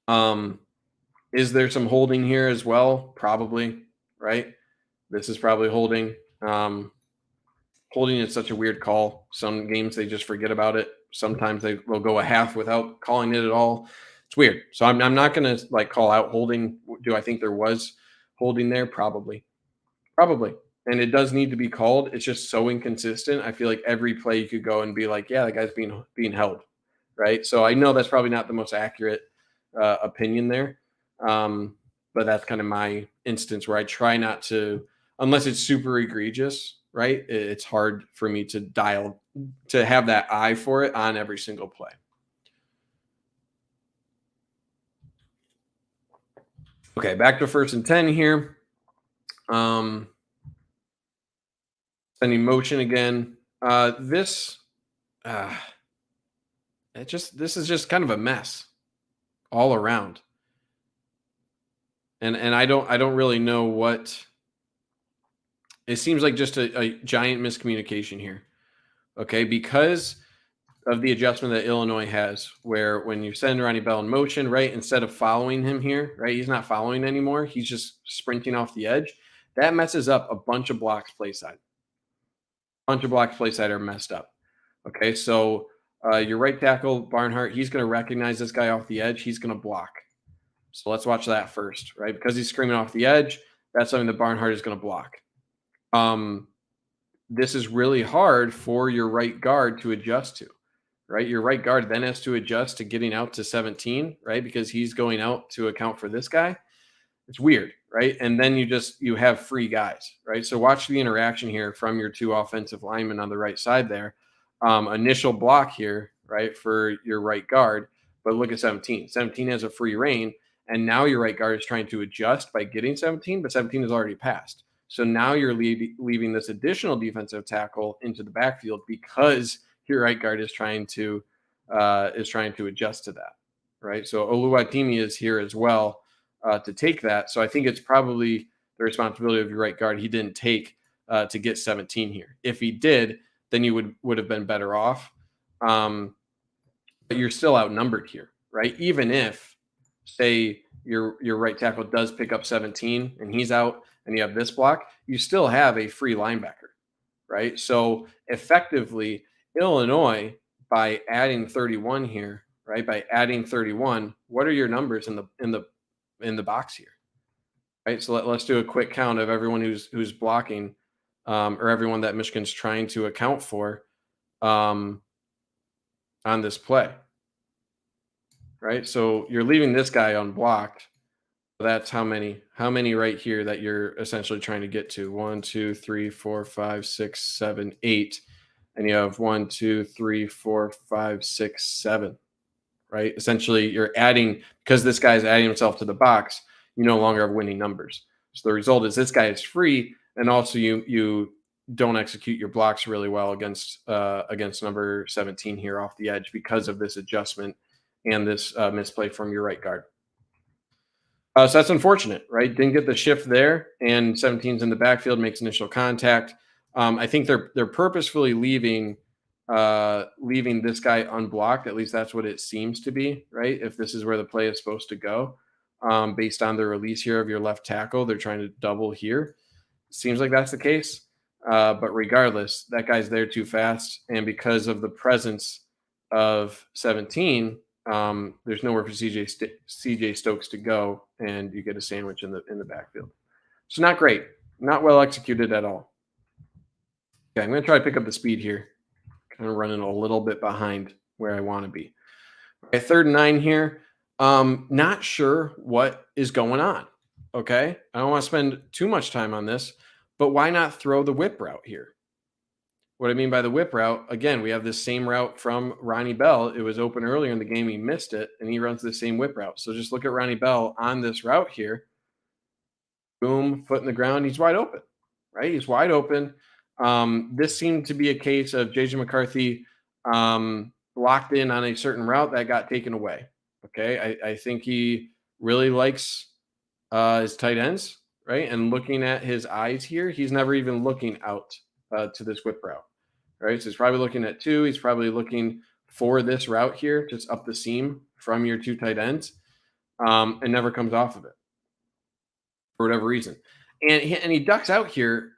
Um, is there some holding here as well? Probably, right? This is probably holding. Holding is such a weird call. Some games they just forget about it. Sometimes they'll go a half without calling it at all. It's weird. So I'm not going to like call out holding. Do I think there was holding there? Probably. Probably. And it does need to be called. It's just so inconsistent. I feel like every play you could go and be like, yeah, the guy's being held, right? So I know that's probably not the most accurate opinion there, but that's kind of my instance where I try not to, unless it's super egregious, right? It's hard for me to have that eye for it on every single play. Okay, back to 1st and 10 here. Sending motion again. Uh, this is just kind of a mess all around. And I don't really know what it seems like, just a giant miscommunication here. Okay, because of the adjustment that Illinois has, where when you send Ronnie Bell in motion, right, instead of following him here, right, he's not following anymore. He's just sprinting off the edge. That messes up a bunch of blocks play side. A bunch of blocks play side are messed up. Okay, so your right tackle, Barnhart, he's going to recognize this guy off the edge. He's going to block. So let's watch that first, right? Because he's screaming off the edge, that's something that Barnhart is going to block. This is really hard for your right guard to adjust to, right? Your right guard then has to adjust to getting out to 17, right? Because he's going out to account for this guy. It's weird, right? And then you have free guys, right? So watch the interaction here from your two offensive linemen on the right side there. Initial block here, right, for your right guard, but look at 17. 17 has a free reign, and now your right guard is trying to adjust by getting 17, but 17 is already passed. So now you're leaving this additional defensive tackle into the backfield because your right guard is trying to adjust to that, right? So Oluwatimi is here as well to take that. So I think it's probably the responsibility of your right guard he didn't take to get 17 here. If he did, then you would have been better off. But you're still outnumbered here, right? Even if, say, your right tackle does pick up 17 and he's out and you have this block, you still have a free linebacker, right? So effectively, Illinois, by adding 31 here, right? By adding 31, what are your numbers in the box here, right? So let's do a quick count of everyone who's blocking, or everyone that Michigan's trying to account for on this play, right? So you're leaving this guy unblocked. That's how many right here that you're essentially trying to get to. 1, 2, 3, 4, 5, 6, 7, 8. And you have 1, 2, 3, 4, 5, 6, 7, right? Essentially you're adding, because this guy's adding himself to the box, you no longer have winning numbers. So the result is this guy is free, and also you don't execute your blocks really well against number 17 here off the edge because of this adjustment and this misplay from your right guard. So that's unfortunate, right? Didn't get the shift there, and 17's in the backfield, makes initial contact. I think they're purposefully leaving this guy unblocked. At least that's what it seems to be, right? If this is where the play is supposed to go, based on the release here of your left tackle, they're trying to double here. Seems like that's the case. But regardless, that guy's there too fast, and because of the presence of 17, there's nowhere for CJ Stokes to go, and you get a sandwich in the backfield. So not great, not well executed at all. Okay, I'm going to try to pick up the speed here. Kind of running a little bit behind where I want to be. Okay, 3rd and 9 here. Not sure what is going on. Okay, I don't want to spend too much time on this, but why not throw the whip route here? What I mean by the whip route, again, we have this same route from Ronnie Bell. It was open earlier in the game. He missed it, and he runs the same whip route. So just look at Ronnie Bell on this route here. Boom, foot in the ground. He's wide open, right? He's wide open. This seemed to be a case of J.J. McCarthy locked in on a certain route that got taken away, Okay. I think he really likes his tight ends, right? And looking at his eyes here, he's never even looking out to this whip route, right? So he's probably looking at two. He's probably looking for this route here, just up the seam from your two tight ends, and never comes off of it for whatever reason. And he ducks out here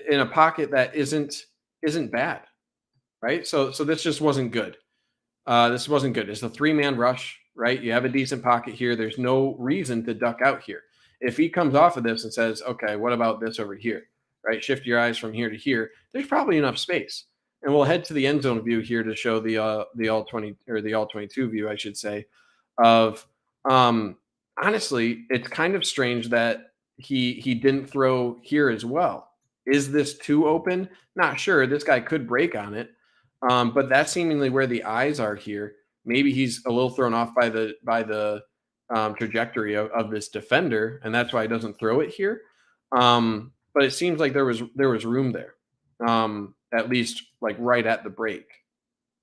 in a pocket that isn't bad, right? So this just wasn't good. This wasn't good. It's a three-man rush, right? You have a decent pocket here. There's no reason to duck out here. If he comes off of this and says, okay, what about this over here, right? Shift your eyes from here to here. There's probably enough space. And we'll head to the end zone view here to show the all 20 or the all 22 view, I should say, of um honestly, it's kind of strange that he didn't throw here as well. Is this too open? Not sure. This guy could break on it. But that's seemingly where the eyes are here. Maybe he's a little thrown off by the trajectory of this defender, and that's why he doesn't throw it here. But it seems like there was room there, at least like right at the break,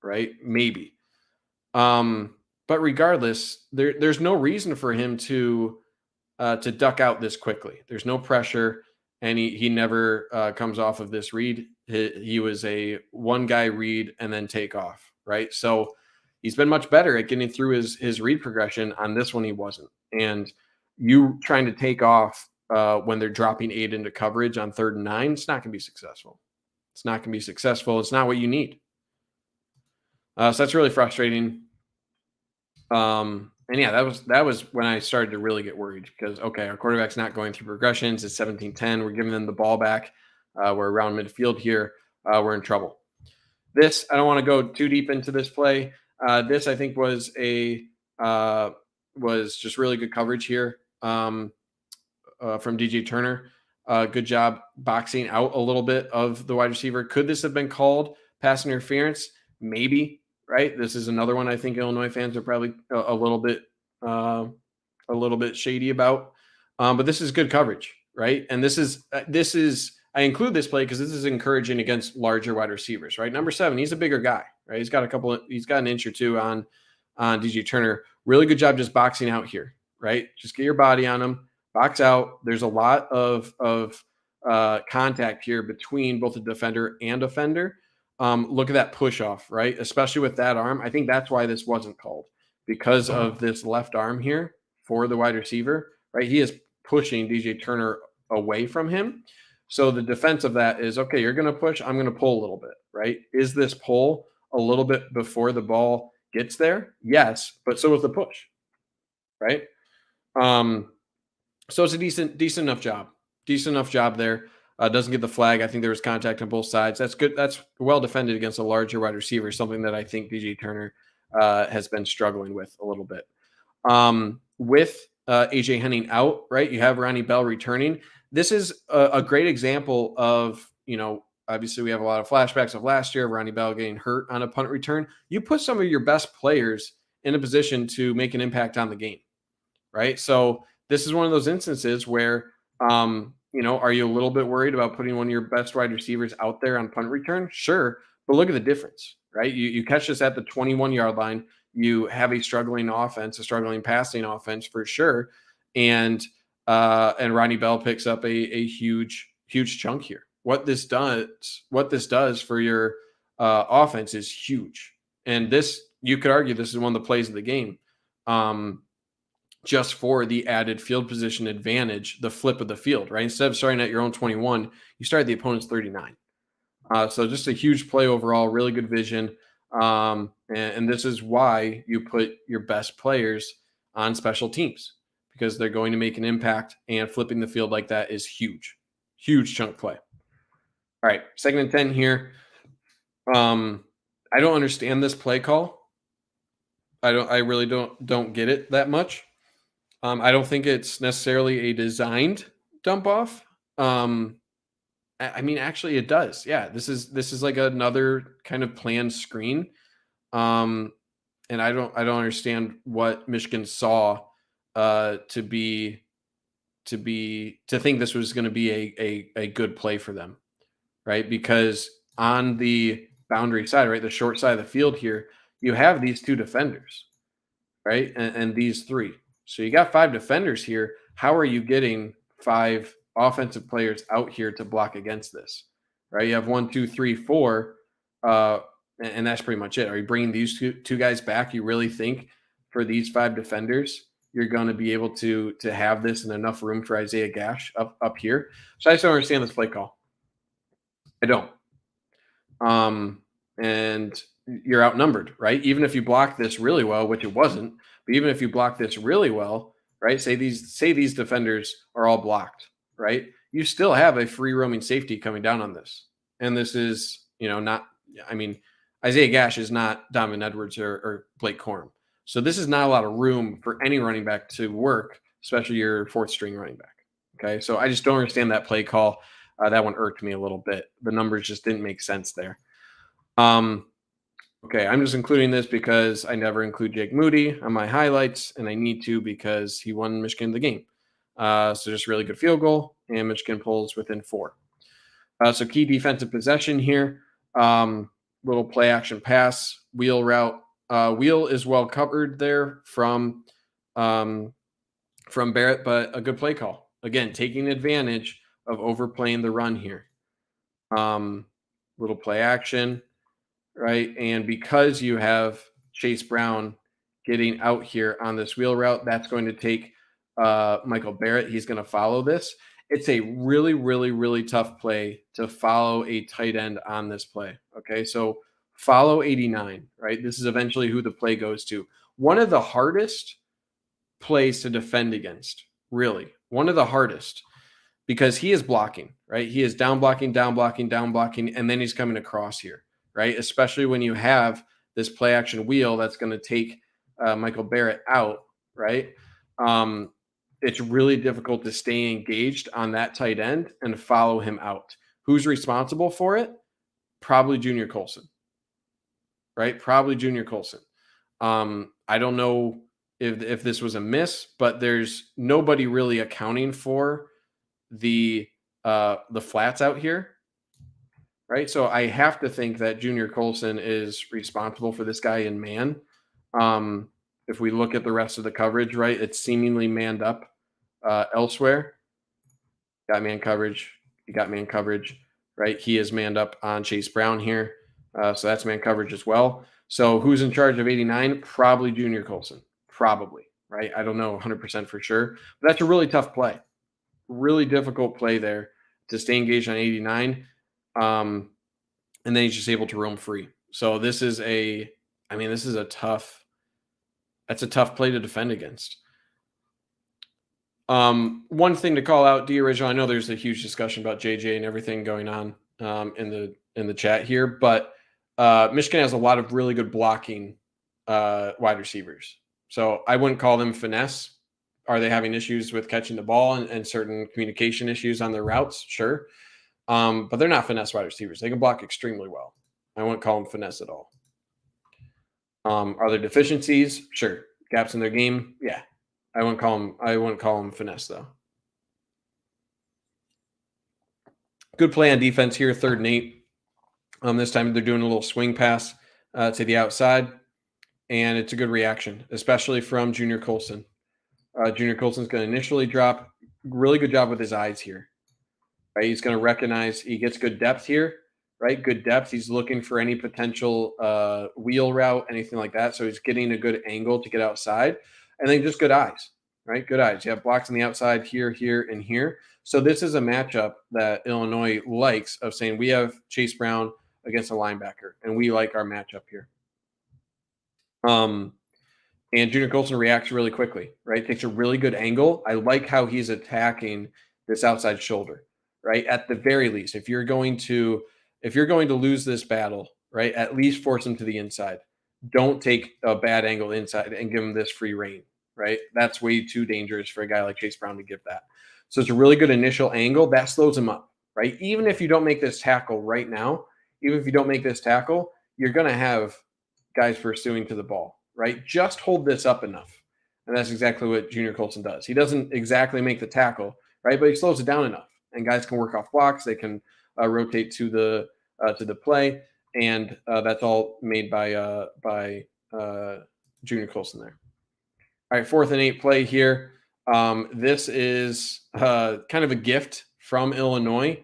right? Maybe. But regardless, there's no reason for him to duck out this quickly. There's no pressure, and he never comes off of this read. He was a one guy read and then take off, right? So he's been much better at getting through his read progression. On this one, he wasn't. And you trying to take off when they're dropping 8 into coverage on 3rd and 9, it's not going to be successful. It's not going to be successful. It's not what you need. So that's really frustrating. And yeah, that was when I started to really get worried because okay, our quarterback's not going through progressions. It's 17-10. We're giving them the ball back. We're around midfield here. We're in trouble. This I don't want to go too deep into this play. This I think was just really good coverage here from DJ Turner. Good job boxing out a little bit of the wide receiver. Could this have been called pass interference? Maybe. Right. This is another one I think Illinois fans are probably a little bit shady about. But this is good coverage, right? And this is I include this play because this is encouraging against larger wide receivers, right? Number 7, he's a bigger guy, right? He's got an inch or two on DJ Turner. Really good job just boxing out here, right? Just get your body on him, box out. There's a lot of contact here between both the defender and offender. Look at that push off, right? Especially with that arm. I think that's why this wasn't called because of this left arm here for the wide receiver, right? He is pushing DJ Turner away from him. So the defense of that is okay, you're going to push, I'm going to pull a little bit, right? Is this pull a little bit before the ball gets there? Yes, but so is the push, right? So it's a decent enough job. Decent enough job there. Doesn't get the flag. I think there was contact on both sides. That's good. That's well defended against a larger wide receiver, something that I think DJ Turner has been struggling with a little bit. With AJ Henning out, right? You have Ronnie Bell returning. This is a great example of, obviously we have a lot of flashbacks of last year, Ronnie Bell getting hurt on a punt return. You put some of your best players in a position to make an impact on the game, right? So this is one of those instances where, are you a little bit worried about putting one of your best wide receivers out there on punt return? Sure. But look at the difference, right? You catch this at the 21-yard line. You have a struggling offense, a struggling passing offense for sure. And Ronnie Bell picks up a huge chunk here. What this does for your offense is huge. And this, you could argue this is one of the plays of the game. Just for the added field position advantage, the flip of the field, right? Instead of starting at your own 21, you start at the opponent's 39. So just a huge play overall, really good vision. And this is why you put your best players on special teams because they're going to make an impact, and flipping the field like that is huge chunk play. All right, 2nd and 10 here. I don't understand this play call. I really don't get it that much. I don't think it's necessarily a designed dump off. I mean, actually, it does. Yeah, this is like another kind of planned screen. And I don't understand what Michigan saw to think this was going to be a good play for them, right? Because on the boundary side, right, the short side of the field here, you have these two defenders. right? And these three. So you got 5 defenders here. How are you getting 5 offensive players out here to block against this, right? You have 1, 2, 3, 4, and that's pretty much it. Are you bringing these two guys back? You really think for these 5 defenders you're going to be able to have this and enough room for Isaiah Gash up here? So I just don't understand this play call. I don't. And you're outnumbered, right? Even if you block this really well, which it wasn't, but even if you block this really well, right? Say these defenders are all blocked, right? You still have a free roaming safety coming down on this. And this is, not I mean, Isaiah Gash is not Donovan Edwards or Blake Corum. So this is not a lot of room for any running back to work, especially your 4th string running back. Okay. So I just don't understand that play call. That one irked me a little bit. The numbers just didn't make sense there. Okay, I'm just including this because I never include Jake Moody on my highlights, and I need to because he won Michigan the game. So just really good field goal, and Michigan pulls within 4. So key defensive possession here. Little play action pass, wheel route. Wheel is well covered there from Barrett, but a good play call. Again, taking advantage of overplaying the run here. Little play action, right? And because you have Chase Brown getting out here on this wheel route, that's going to take Michael Barrett. He's going to follow this. It's a really, really, really tough play to follow a tight end on this play. Okay, so follow 89, right? This is eventually who the play goes to. One of the hardest plays to defend against, really. One of the hardest, because he is blocking, right? He is down blocking, down blocking, down blocking, and then he's coming across here, right? Especially when you have this play action wheel that's going to take Michael Barrett out, right? It's really difficult to stay engaged on that tight end and follow him out. Who's responsible for it? Probably Junior Colson, right? Probably Junior Colson. I don't know if this was a miss, but there's nobody really accounting for the flats out here, right? So I have to think that Junior Colson is responsible for this guy in man. If we look at the rest of the coverage, right, it's seemingly manned up elsewhere. Got man coverage. You got man coverage, right? He is manned up on Chase Brown here. So that's man coverage as well. So who's in charge of 89? Probably Junior Colson. Probably, right? I don't know 100% for sure. But that's a really tough play. Really difficult play there to stay engaged on 89. And then he's just able to roam free. So this is a tough play to defend against. One thing to call out, D Original, I know there's a huge discussion about JJ and everything going on in the chat here, but Michigan has a lot of really good blocking wide receivers. So I wouldn't call them finesse. Are they having issues with catching the ball and certain communication issues on their routes? Sure. But they're not finesse wide receivers. They can block extremely well. I wouldn't call them finesse at all. Are there deficiencies? Sure. Gaps in their game? Yeah. I wouldn't call them finesse though. Good play on defense here, 3rd and 8. This time they're doing a little swing pass to the outside, and it's a good reaction, especially from Junior Colson. Junior Colson's going to initially drop. Really good job with his eyes here. Right, he's going to recognize he gets good depth here. Right, good depth. He's looking for any potential wheel route, anything like that. So he's getting a good angle to get outside, and then just good eyes. Right, good eyes. You have blocks on the outside here, here, and here. So this is a matchup that Illinois likes of saying we have Chase Brown against a linebacker, and we like our matchup here. And Junior Colson reacts really quickly, right? Takes a really good angle. I like how he's attacking this outside shoulder, right? At the very least, if you're going to lose this battle, right, at least force him to the inside. Don't take a bad angle inside and give him this free reign, right? That's way too dangerous for a guy like Chase Brown to give that. So it's a really good initial angle. That slows him up, right? Even if you don't make this tackle right now, you're going to have guys pursuing to the ball, right? Just hold this up enough. And that's exactly what Junior Colson does. He doesn't exactly make the tackle, right? But he slows it down enough. And guys can work off blocks. They can rotate to the play. And that's all made by Junior Colson there. All right, 4th and 8 play here. This is kind of a gift from Illinois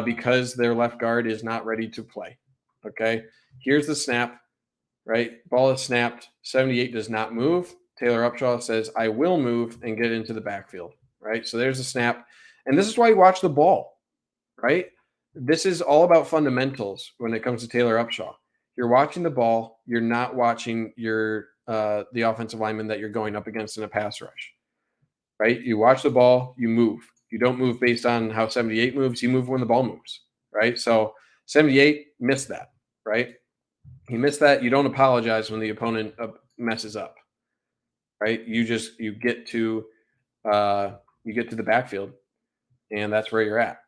because their left guard is not ready to play. Okay, here's the snap, right? Ball is snapped. 78 does not move. Taylor Upshaw says, I will move and get into the backfield, right? So there's a snap. And this is why you watch the ball, right? This is all about fundamentals when it comes to Taylor Upshaw. You're watching the ball. You're not watching your the offensive lineman that you're going up against in a pass rush, right? You watch the ball, you move. You don't move based on how 78 moves. You move when the ball moves, right? So 78 missed that, right? He missed that. You don't apologize when the opponent messes up, right? You get to the backfield, and that's where you're at,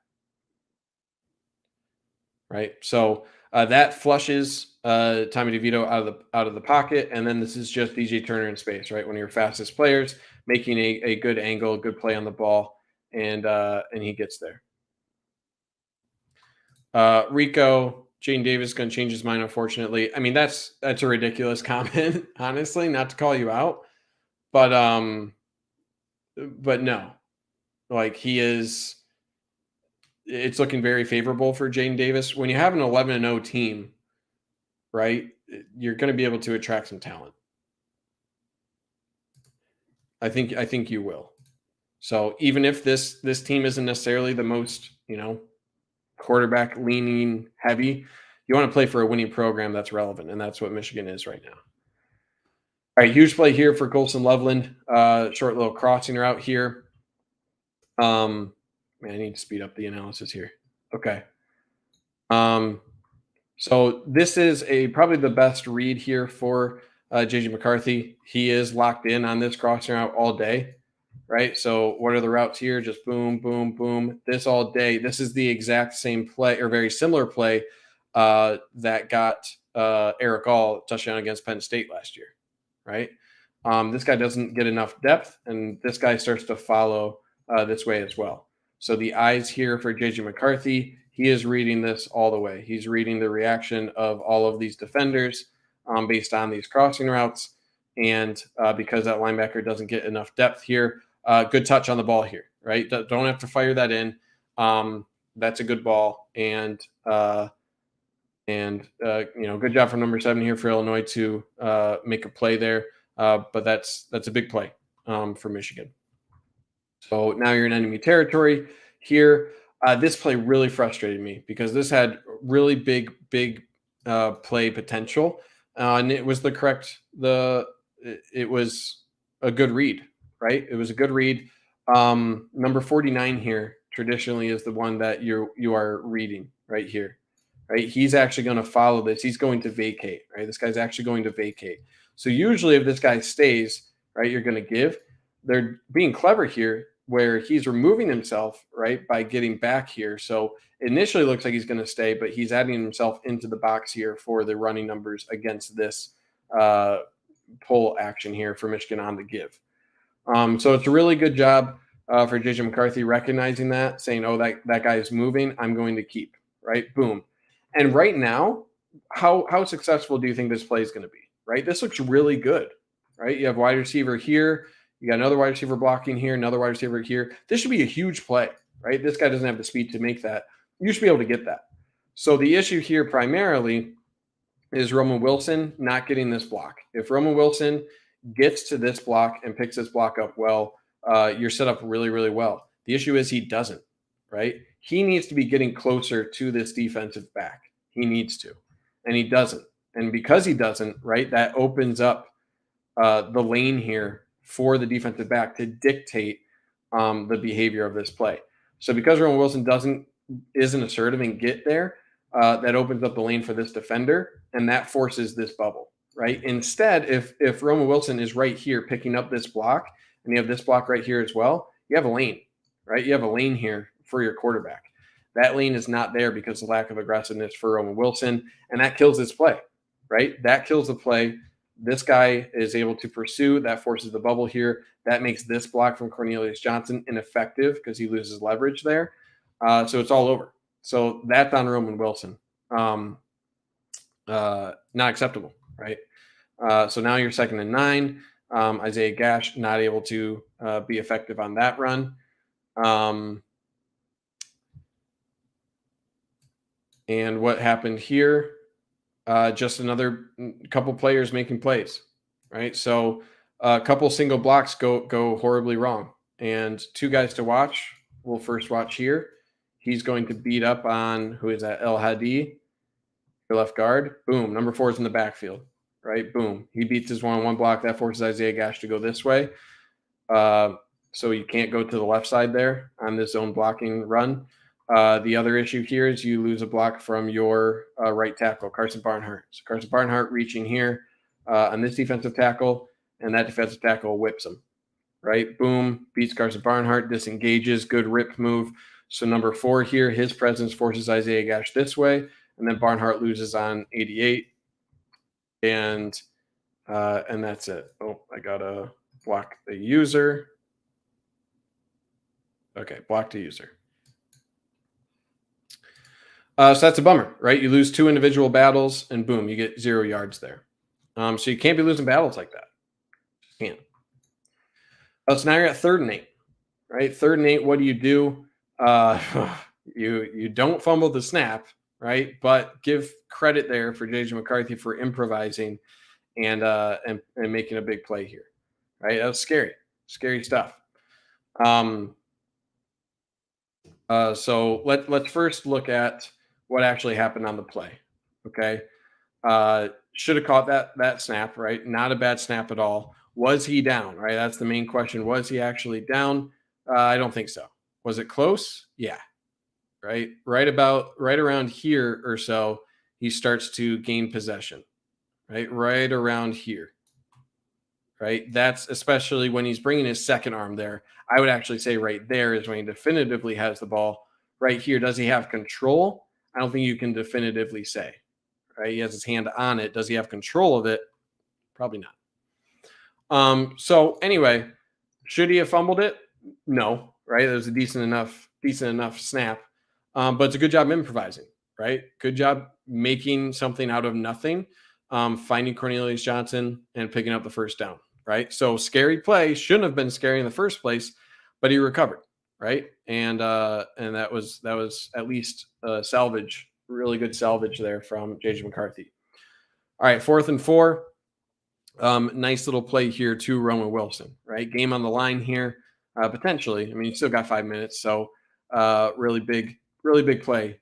right? So that flushes Tommy DeVito out of the pocket, and then this is just DJ Turner in space, right? One of your fastest players making a good angle, good play on the ball, and he gets there. Rico, Jane Davis going to change his mind, unfortunately. I mean, that's a ridiculous comment, honestly, not to call you out, but no, like he is. It's looking very favorable for Jane Davis. When you have an 11-0 team, right, you're going to be able to attract some talent. I think you will. So even if this team isn't necessarily the most, quarterback leaning heavy, you want to play for a winning program that's relevant, and that's what Michigan is right now. All right, huge play here for Colson Loveland. Short little crossing route here. Man, I need to speed up the analysis here. Okay. So this is probably the best read here for JJ McCarthy. He is locked in on this crossing route all day, right? So what are the routes here? Just boom, boom, boom. This all day. This is the exact same play or very similar play that got Eric All touchdown against Penn State last year, right? This guy doesn't get enough depth, and this guy starts to follow this way as well. So the eyes here for JJ McCarthy, he is reading this all the way. He's reading the reaction of all of these defenders based on these crossing routes. And because that linebacker doesn't get enough depth here, good touch on the ball here, right? Don't have to fire that in. That's a good ball. And good job from number 7 here for Illinois to make a play there. But that's a big play for Michigan. So now you're in enemy territory here. This play really frustrated me because this had really big play potential, and it was it was a good read, right? It was a good read. Number 49 here traditionally is the one that you are reading right here, right? He's actually going to follow this. He's going to vacate, right? This guy's actually going to vacate. So usually if this guy stays, right, you're going to give. They're being clever here where he's removing himself, right, by getting back here. So initially looks like he's going to stay, but he's adding himself into the box here for the running numbers against this pull action here for Michigan on the give. So it's a really good job for JJ McCarthy recognizing that, saying, oh, that guy is moving, I'm going to keep, right? Boom. And right now, how successful do you think this play is going to be, right? This looks really good, right? You have wide receiver here. You got another wide receiver blocking here, another wide receiver here. This should be a huge play, right? This guy doesn't have the speed to make that. You should be able to get that. So the issue here primarily is Roman Wilson not getting this block. If Roman Wilson gets to this block and picks this block up well, you're set up really, really well. The issue is he doesn't, right? He needs to be getting closer to this defensive back. He needs to, and he doesn't. And because he doesn't, right, that opens up the lane here for the defensive back to dictate the behavior of this play. So because Roman Wilson isn't assertive and get there, that opens up the lane for this defender, and that forces this bubble, right? Instead, if Roman Wilson is right here picking up this block, and you have this block right here as well, you have a lane, right? You have a lane here for your quarterback. That lane is not there because of lack of aggressiveness for Roman Wilson, and that kills this play, right? That kills the play. This guy is able to pursue. That forces the bubble here. That makes this block from Cornelius Johnson ineffective because he loses leverage there. So it's all over. So that's on Roman Wilson. Not acceptable, right? So now you're 2nd and 9. Isaiah Gash not able to be effective on that run. And what happened here? Just another couple players making plays, right? So a couple single blocks go horribly wrong, and two guys to watch. We'll first watch here. He's going to beat up on who is that? El Hadi, your left guard. Boom, number 4 is in the backfield, right? Boom, he beats his one-on-one block. That forces Isaiah Gash to go this way. So you can't go to the left side there on this zone blocking run. The other issue here is you lose a block from your right tackle, Carson Barnhart. So Carson Barnhart reaching here on this defensive tackle, and that defensive tackle whips him, right? Boom, beats Carson Barnhart, disengages, good rip move. So number 4 here, his presence forces Isaiah Gash this way, and then Barnhart loses on 88, and that's it. Oh, I gotta block the user. Okay, block the user. So that's a bummer, right? You lose 2 individual battles, and boom, you get 0 yards there. So you can't be losing battles like that. Just can't. So now you're at 3rd and 8, right? 3rd and 8. What do? You don't fumble the snap, right? But give credit there for JJ McCarthy for improvising and making a big play here, right? That was scary stuff. So let's first look at what actually happened on the play. Okay. Should have caught that snap, right? Not a bad snap at all. Was he down, right? That's the main question. Was he actually down? I don't think so. Was it close? Yeah. Right. Right around here or so, he starts to gain possession. Right around here. Right. That's especially when he's bringing his second arm there. I would actually say right there is when he definitively has the ball. Right here, does he have control? I don't think you can definitively say. Right. He has his hand on it. Does he have control of it? Probably not. So anyway, should he have fumbled it? No. Right. It was a decent enough snap. But it's a good job improvising. Right. Good job making something out of nothing. Finding Cornelius Johnson and picking up the first down. Right. So scary play, shouldn't have been scary in the first place, but he recovered. Right. And that was at least a salvage, really good salvage there from JJ McCarthy. All right. 4th and 4. Nice little play here to Roman Wilson, right? Game on the line here, potentially. I mean, you still got 5 minutes. So really big play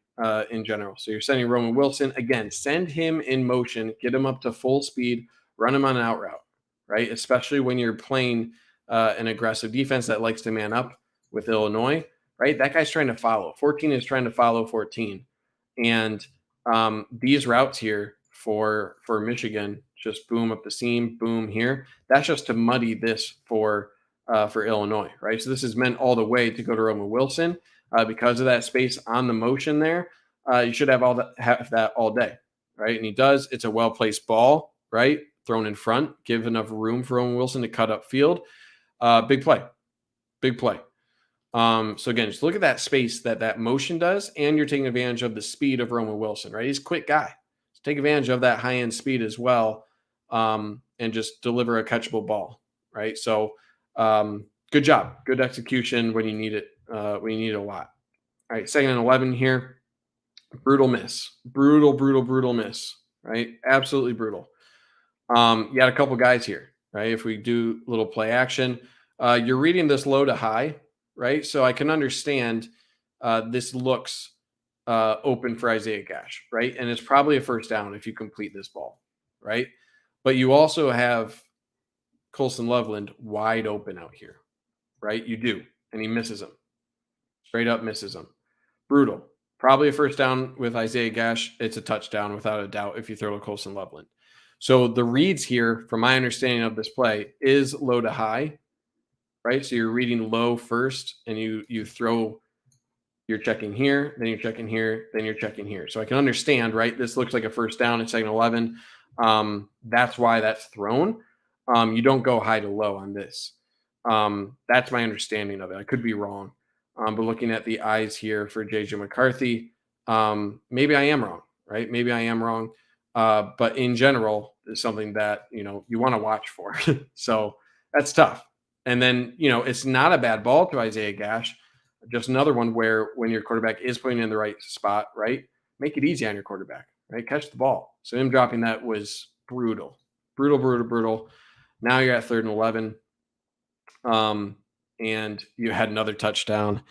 in general. So you're sending Roman Wilson again, send him in motion, get him up to full speed, run him on an out route, right? Especially when you're playing an aggressive defense that likes to man up with Illinois, right? That guy's trying to follow. 14 is trying to follow 14. And these routes here for Michigan, just boom up the seam, boom here. That's just to muddy this for Illinois, right? So this is meant all the way to go to Roman Wilson because of that space on the motion there. You should have that all day, right? And he does. It's a well placed ball, right? Thrown in front, give enough room for Roman Wilson to cut up field. Big play. So again, just look at that space that motion does, and you're taking advantage of the speed of Roman Wilson, right? He's a quick guy. So take advantage of that high end speed as well, and just deliver a catchable ball, right? So good job, good execution when you need it. When you need it a lot. All right, 2nd and 11 here. Brutal miss, brutal miss, right? Absolutely brutal. You got a couple guys here, right? If we do a little play action, you're reading this low to high, right? So I can understand this looks open for Isaiah Gash, right? And it's probably a first down if you complete this ball, right? But you also have Colson Loveland wide open out here, right? You do, and he misses him. Straight up misses him. Brutal. Probably a first down with Isaiah Gash. It's a touchdown without a doubt if you throw to Colson Loveland. So the reads here, from my understanding of this play, is low to high, right? So you're reading low first, and you throw, you're checking here, then you're checking here, then you're checking here. So I can understand, right? This looks like a first down at 2nd and 11. That's why that's thrown. You don't go high to low on this. That's my understanding of it. I could be wrong. But looking at the eyes here for JJ McCarthy, maybe I am wrong, right? Maybe I am wrong. But in general, is something that, you want to watch for. So that's tough. And then, it's not a bad ball to Isaiah Gash. Just another one where when your quarterback is putting it in the right spot, right? Make it easy on your quarterback, right? Catch the ball. So him dropping that was brutal, brutal, brutal, brutal. Now you're at 3rd and 11. And you had another touchdown.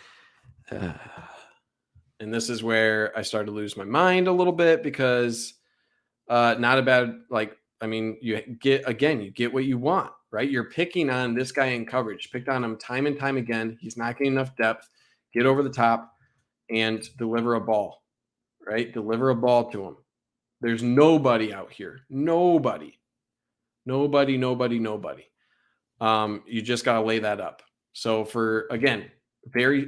And this is where I started to lose my mind a little bit because not a bad, you get what you want, right? You're picking on this guy in coverage, picked on him time and time again. He's not getting enough depth. Get over the top and deliver a ball, right? Deliver a ball to him. There's nobody out here. Nobody. You just got to lay that up. So they're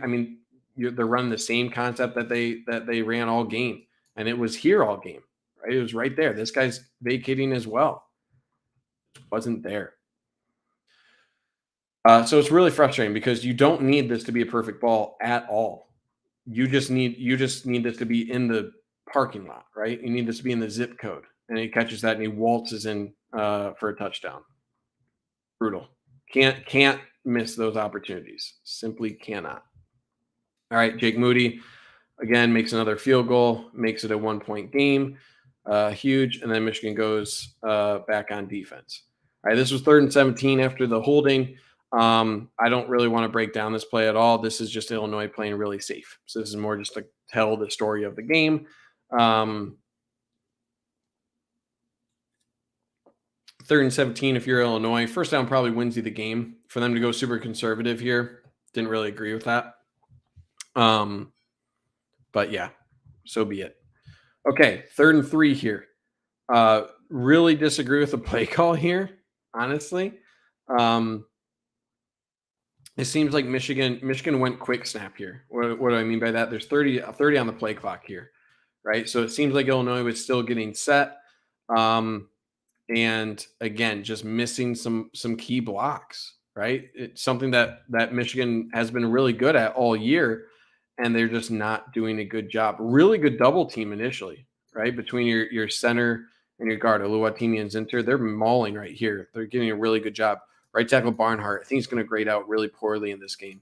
running the same concept that they ran all game, and it was here all game, right? It was right there. This guy's vacating as well. It wasn't there. So it's really frustrating because you don't need this to be a perfect ball at all. You just need this to be in the parking lot, right? You need this to be in the zip code, and he catches that and he waltzes in for a touchdown. Brutal. Can't miss those opportunities. Simply cannot. All right, Jake Moody again makes another field goal, makes it a 1-point game, huge, and then Michigan goes back on defense. All right, this was 3rd and 17 after the holding. I don't really want to break down this play at all. This is just Illinois playing really safe. So this is more just to tell the story of the game. 3rd and 17 if you're Illinois. First down probably wins you the game. For them to go super conservative here, didn't really agree with that. But yeah, so be it. Okay, 3rd and 3 here. Really disagree with the play call here, honestly. It seems like Michigan went quick snap here. What do I mean by that? There's 30 on the play clock here, right? So it seems like Illinois was still getting set. And again, just missing some key blocks, right? It's something that Michigan has been really good at all year, and they're just not doing a good job. Really good double team initially, right? Between your center and your guard, Oluwatimi and Zinter, they're mauling right here. They're getting a really good job. Right tackle Barnhart, I think he's going to grade out really poorly in this game.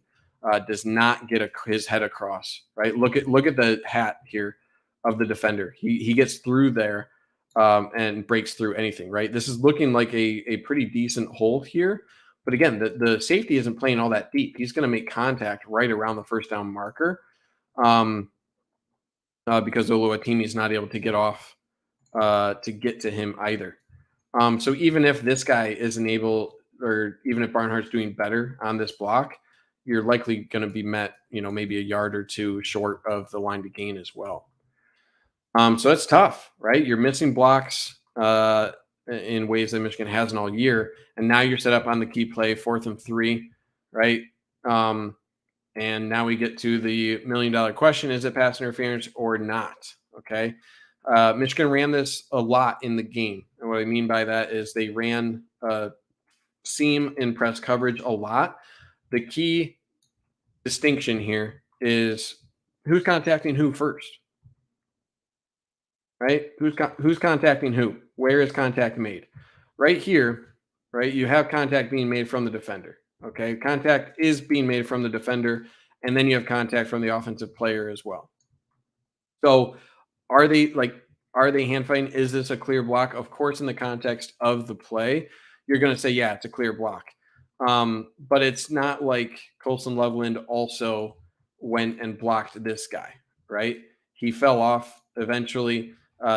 Does not get his head across, right? Look at the hat here of the defender. He gets through there and breaks through anything, right? This is looking like a pretty decent hole here. But again, the safety isn't playing all that deep. He's going to make contact right around the first down marker because Oluwatimi is not able to get off to get to him either. So even if this guy isn't able, or even if Barnhart's doing better on this block, you're likely going to be met, maybe a yard or two short of the line to gain as well. So it's tough, right? You're missing blocks in ways that Michigan hasn't all year, and now you're set up on the key play, 4th and 3, right? And now we get to the $1 million question: is it pass interference or not? Okay. Michigan ran this a lot in the game. And what I mean by that is they ran seam in press coverage a lot. The key distinction here is who's contacting who first, right? Who's contacting who? Where is contact made? Right here, right? You have contact being made from the defender. Okay. Contact is being made from the defender, and then you have contact from the offensive player as well. So are they hand fighting? Is this a clear block? Of course, in the context of the play, you're going to say, yeah, it's a clear block. But it's not like Colson Loveland also went and blocked this guy, right? He fell off eventually.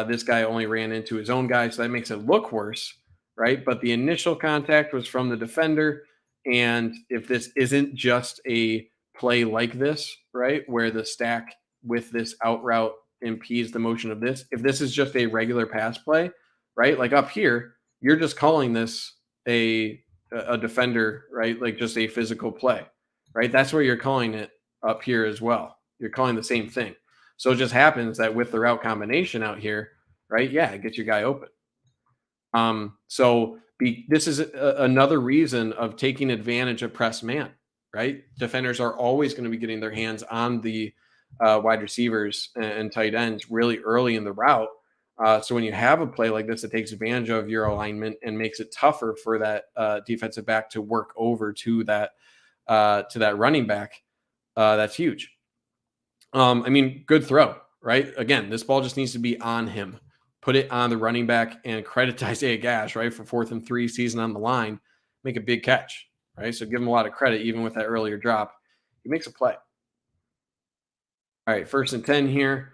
This guy only ran into his own guy, so that makes it look worse, right? But the initial contact was from the defender. And if this isn't just a play like this, right, where the stack with this out route impedes the motion of this, if this is just a regular pass play, right, like up here, you're just calling this a defender, right, like just a physical play, right? That's where you're calling it up here as well. You're calling the same thing. So it just happens that with the route combination out here, right, yeah, it gets your guy open. This is another reason of taking advantage of press man, right? Defenders are always going to be getting their hands on the wide receivers and tight ends really early in the route So when you have a play like this, it takes advantage of your alignment and makes it tougher for that defensive back to work over to that running back. That's huge. I mean, good throw, right? Again, this ball just needs to be on him. Put it on the running back and credit to Isaiah Gash, right? For 4th and 3 season on the line, make a big catch, right? So give him a lot of credit, even with that earlier drop. He makes a play. All right, 1st and 10 here.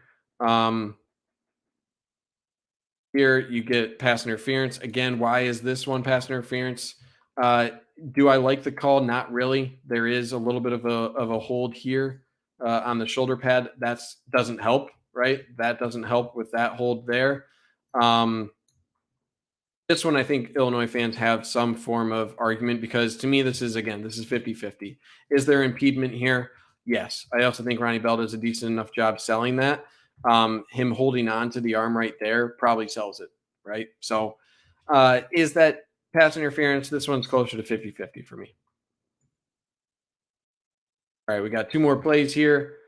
Here you get pass interference. Again, why is this one pass interference? Uh, do I like the call? Not really. There is a little bit of a hold here on the shoulder pad. That doesn't help, right? That doesn't help with that hold there. Um, this one, I think Illinois fans have some form of argument because to me, this is 50-50. Is there impediment here? Yes. I also think Ronnie Bell does a decent enough job selling that. Him holding on to the arm right there probably sells it, right? So is that pass interference? This one's closer to 50-50 for me. All right, we got 2 more plays here.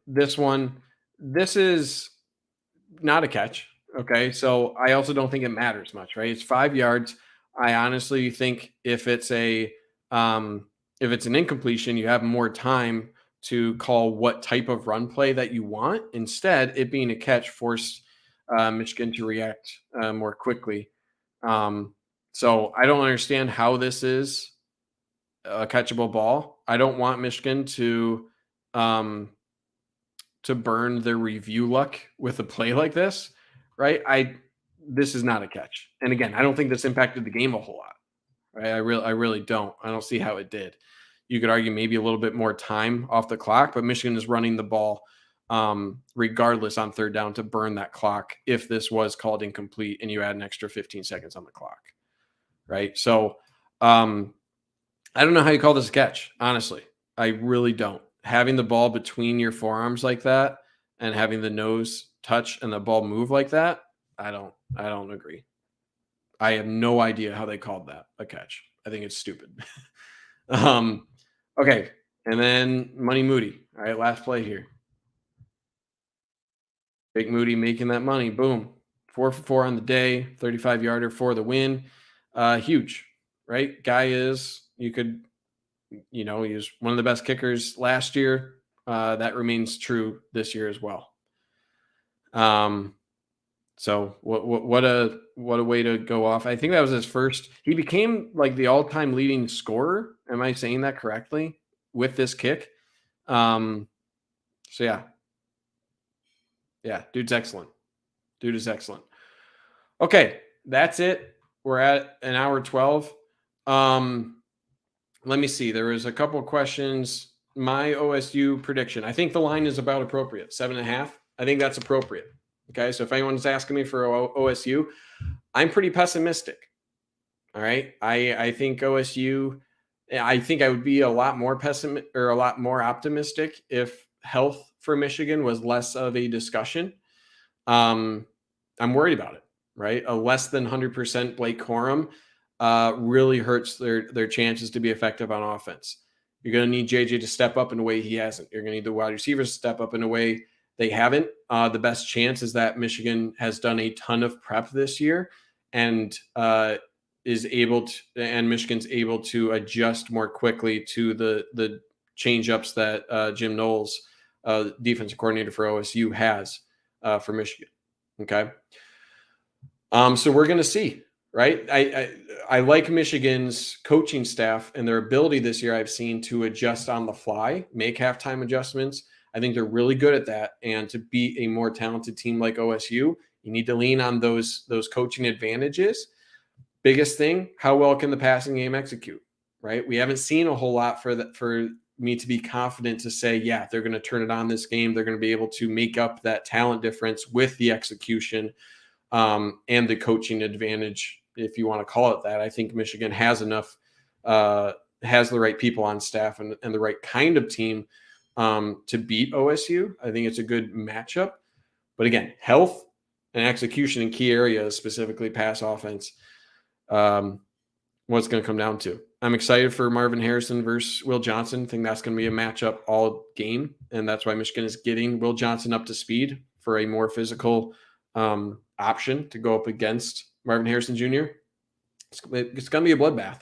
This is not a catch. Okay. So I also don't think it matters much, right? It's 5 yards. I honestly think if it's an incompletion, you have more time to call what type of run play that you want. Instead, it being a catch forced Michigan to react more quickly. So I don't understand how this is a catchable ball. I don't want Michigan um, to burn their review luck with a play like this, right? This is not a catch. And again, I don't think this impacted the game a whole lot. Right? I really don't. I don't see how it did. You could argue maybe a little bit more time off the clock, but Michigan is running the ball regardless on 3rd down to burn that clock if this was called incomplete and you add an extra 15 seconds on the clock. Right? So I don't know how you call this a catch, honestly. I really don't. Having the ball between your forearms like that and having the nose touch and the ball move like that, I don't agree. I have no idea how they called that a catch. I think it's stupid. Okay. And then Money Moody. All right, last play here. Jake Moody making that money. Boom. 4 for 4 on the day, 35-yarder for the win. Huge, right? Guy is, he was one of the best kickers last year. That remains true this year as well. So what a way to go off. I think that was his first. He became like the all-time leading scorer. Am I saying that correctly with this kick? So yeah. Yeah, dude's excellent. Dude is excellent. Okay, that's it. We're at an hour 12. Let me see. There was a couple of questions. My OSU prediction. I think the line is about appropriate. 7.5. I think that's appropriate. Okay, so if anyone's asking me for OSU, I'm pretty pessimistic. All right, I think OSU. I think I would be a lot more pessimistic or a lot more optimistic if health for Michigan was less of a discussion. I'm worried about it. Right, a less than 100% Blake Corum really hurts their chances to be effective on offense. You're going to need JJ to step up in a way he hasn't. You're going to need the wide receivers to step up in a way they haven't. The best chance is that Michigan has done a ton of prep this year and Michigan's able to adjust more quickly to the change ups that Jim Knowles, defensive coordinator for OSU, has for Michigan. Okay. So we're going to see, right? I like Michigan's coaching staff and their ability this year I've seen to adjust on the fly, make halftime adjustments. I think they're really good at that. And to beat a more talented team like OSU, you need to lean on those coaching advantages. Biggest thing, how well can the passing game execute, right? We haven't seen a whole lot for me to be confident to say, yeah, they're going to turn it on this game. They're going to be able to make up that talent difference with the execution and the coaching advantage, if you want to call it that. I think Michigan has enough, has the right people on staff and the right kind of team to beat OSU. I think it's a good matchup. But again, health and execution in key areas, specifically pass offense, what's going to come down to. I'm excited for Marvin Harrison versus Will Johnson. I think that's going to be a matchup all game, and that's why Michigan is getting Will Johnson up to speed for a more physical option to go up against Marvin Harrison Jr. It's going to be a bloodbath.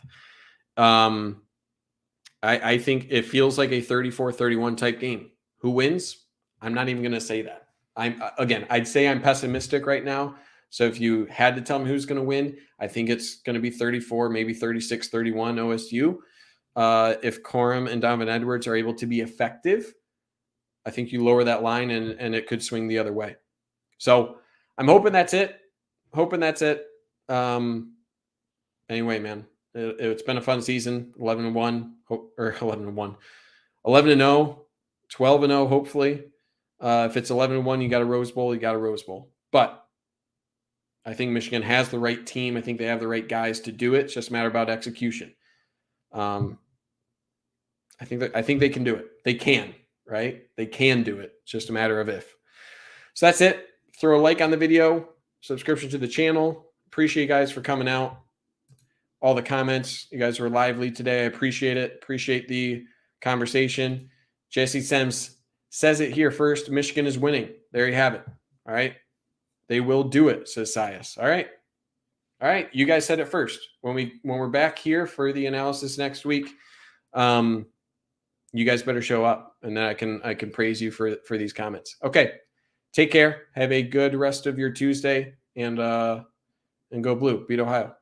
I think it feels like a 34-31 type game. Who wins? I'm not even going to say that. I'd say I'm pessimistic right now. So if you had to tell me who's going to win, I think it's going to be 34, maybe 36-31 OSU. If Corum and Donovan Edwards are able to be effective, I think you lower that line and it could swing the other way. So I'm hoping that's it. Anyway, man, it's been a fun season. 11-1 or 11-1, 11-0, 12-0. Hopefully, if it's 11-1, you got a Rose Bowl. But I think Michigan has the right team. I think they have the right guys to do it. It's just a matter about execution. I think they can do it. They can, right? They can do it. It's just a matter of if. So that's it. Throw a like on the video, subscription to the channel. Appreciate you guys for coming out. All the comments. You guys were lively today. I appreciate it. Appreciate the conversation. Jesse Sims says it here first. Michigan is winning. There you have it. All right. They will do it, says Sias. All right. You guys said it first. When we're back here for the analysis next week, you guys better show up, and then I can praise you for these comments. Okay. Take care. Have a good rest of your Tuesday, and go Blue. Beat Ohio.